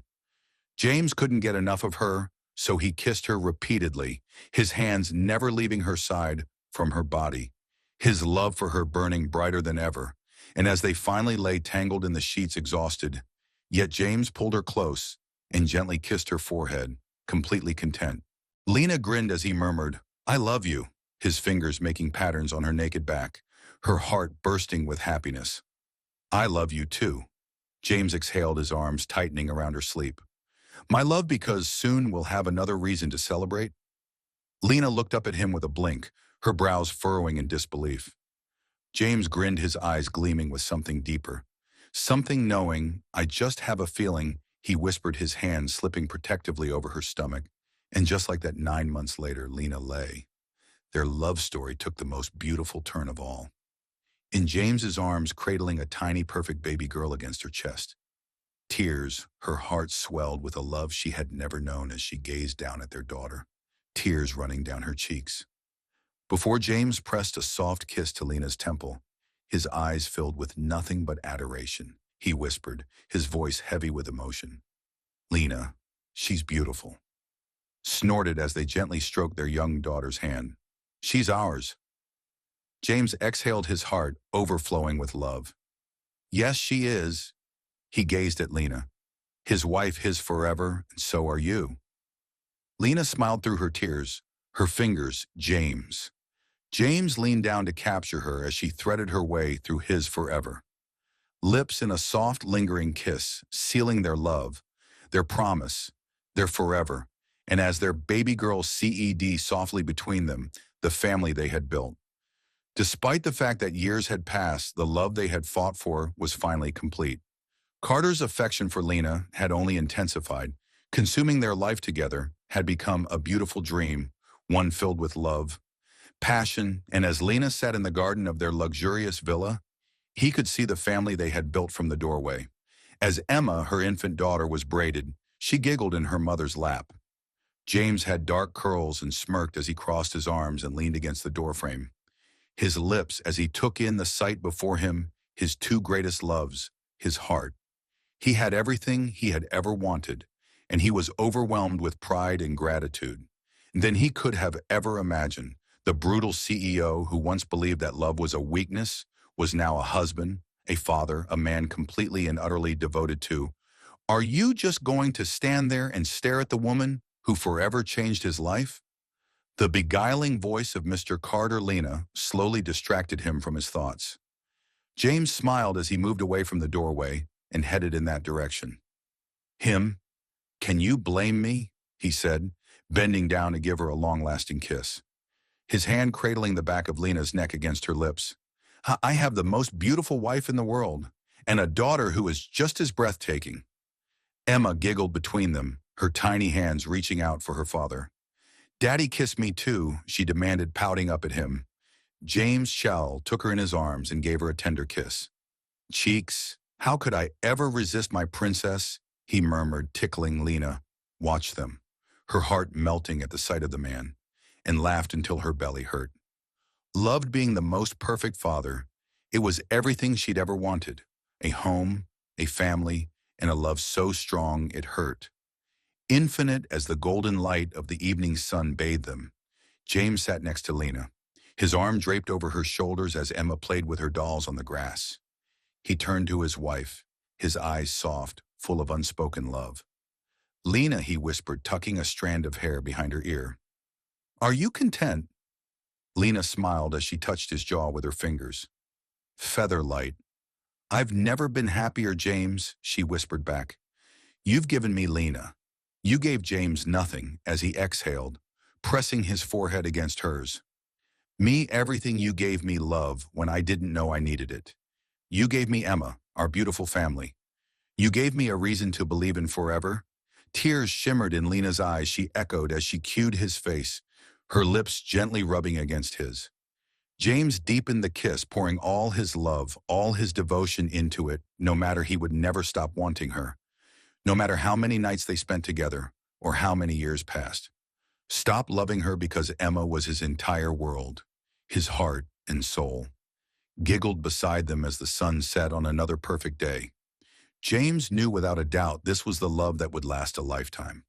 James couldn't get enough of her, so he kissed her repeatedly, his hands never leaving her side from her body, his love for her burning brighter than ever. And as they finally lay tangled in the sheets exhausted, yet James pulled her close and gently kissed her forehead, completely content. Lena grinned as he murmured, I love you, his fingers making patterns on her naked back, her heart bursting with happiness. I love you too. James exhaled, his arms tightening around her sleep. My love, because soon we'll have another reason to celebrate. Lena looked up at him with a blink, her brows furrowing in disbelief. James grinned, his eyes gleaming with something deeper. Something knowing, I just have a feeling, he whispered, his hand slipping protectively over her stomach. And just like that, 9 months later, Lena lay. Their love story took the most beautiful turn of all. In James's arms, cradling a tiny, perfect baby girl against her chest. Tears, her heart swelled with a love she had never known as she gazed down at their daughter, tears running down her cheeks. Before James pressed a soft kiss to Lena's temple, his eyes filled with nothing but adoration, he whispered, his voice heavy with emotion. Lena, she's beautiful. snorted as they gently stroked their young daughter's hand. She's ours. James exhaled, his heart overflowing with love. Yes, she is. He gazed at Lena. His wife, his forever, and so are you. Lena smiled through her tears, her fingers, James. James leaned down to capture her as she threaded her way through his forever. Lips in a soft, lingering kiss, sealing their love, their promise, their forever, and as their baby girl CED softly between them, the family they had built. Despite the fact that years had passed, the love they had fought for was finally complete. Carter's affection for Lena had only intensified. Consuming their life together had become a beautiful dream, one filled with love, passion, and as Lena sat in the garden of their luxurious villa, he could see the family they had built from the doorway. As Emma, her infant daughter, was braided, she giggled in her mother's lap. James had dark curls and smirked as he crossed his arms and leaned against the doorframe. His lips as he took in the sight before him, his two greatest loves, his heart. He had everything he had ever wanted, and he was overwhelmed with pride and gratitude. Than he could have ever imagined. The brutal CEO who once believed that love was a weakness was now a husband, a father, a man completely and utterly devoted to. Are you just going to stand there and stare at the woman who forever changed his life? The beguiling voice of Mr. Carter Lena slowly distracted him from his thoughts. James smiled as he moved away from the doorway and headed in that direction. Him? Can you blame me? He said, bending down to give her a long-lasting kiss. His hand cradling the back of Lena's neck against her lips. I have the most beautiful wife in the world, and a daughter who is just as breathtaking. Emma giggled between them, her tiny hands reaching out for her father. Daddy, kiss me too, she demanded, pouting up at him. James Shell took her in his arms and gave her a tender kiss. Cheeks, how could I ever resist my princess? He murmured, tickling Lena. Watch them, her heart melting at the sight of the man, and laughed until her belly hurt. Loved being the most perfect father, it was everything she'd ever wanted. A home, a family, and a love so strong it hurt. Infinite as the golden light of the evening sun bathed them, James sat next to Lena, his arm draped over her shoulders as Emma played with her dolls on the grass. He turned to his wife, his eyes soft, full of unspoken love. Lena, he whispered, tucking a strand of hair behind her ear. Are you content? Lena smiled as she touched his jaw with her fingers. Featherlight. I've never been happier, James, she whispered back. You've given me Lena. You gave James nothing, as he exhaled, pressing his forehead against hers. Me everything you gave me, love, when I didn't know I needed it. You gave me Emma, our beautiful family. You gave me a reason to believe in forever. Tears shimmered in Lena's eyes, she echoed as she cued his face, her lips gently rubbing against his. James deepened the kiss, pouring all his love, all his devotion into it, no matter he would never stop wanting her. No matter how many nights they spent together, or how many years passed. Stop loving her because Emma was his entire world, his heart and soul. Giggled beside them as the sun set on another perfect day. James knew without a doubt this was the love that would last a lifetime.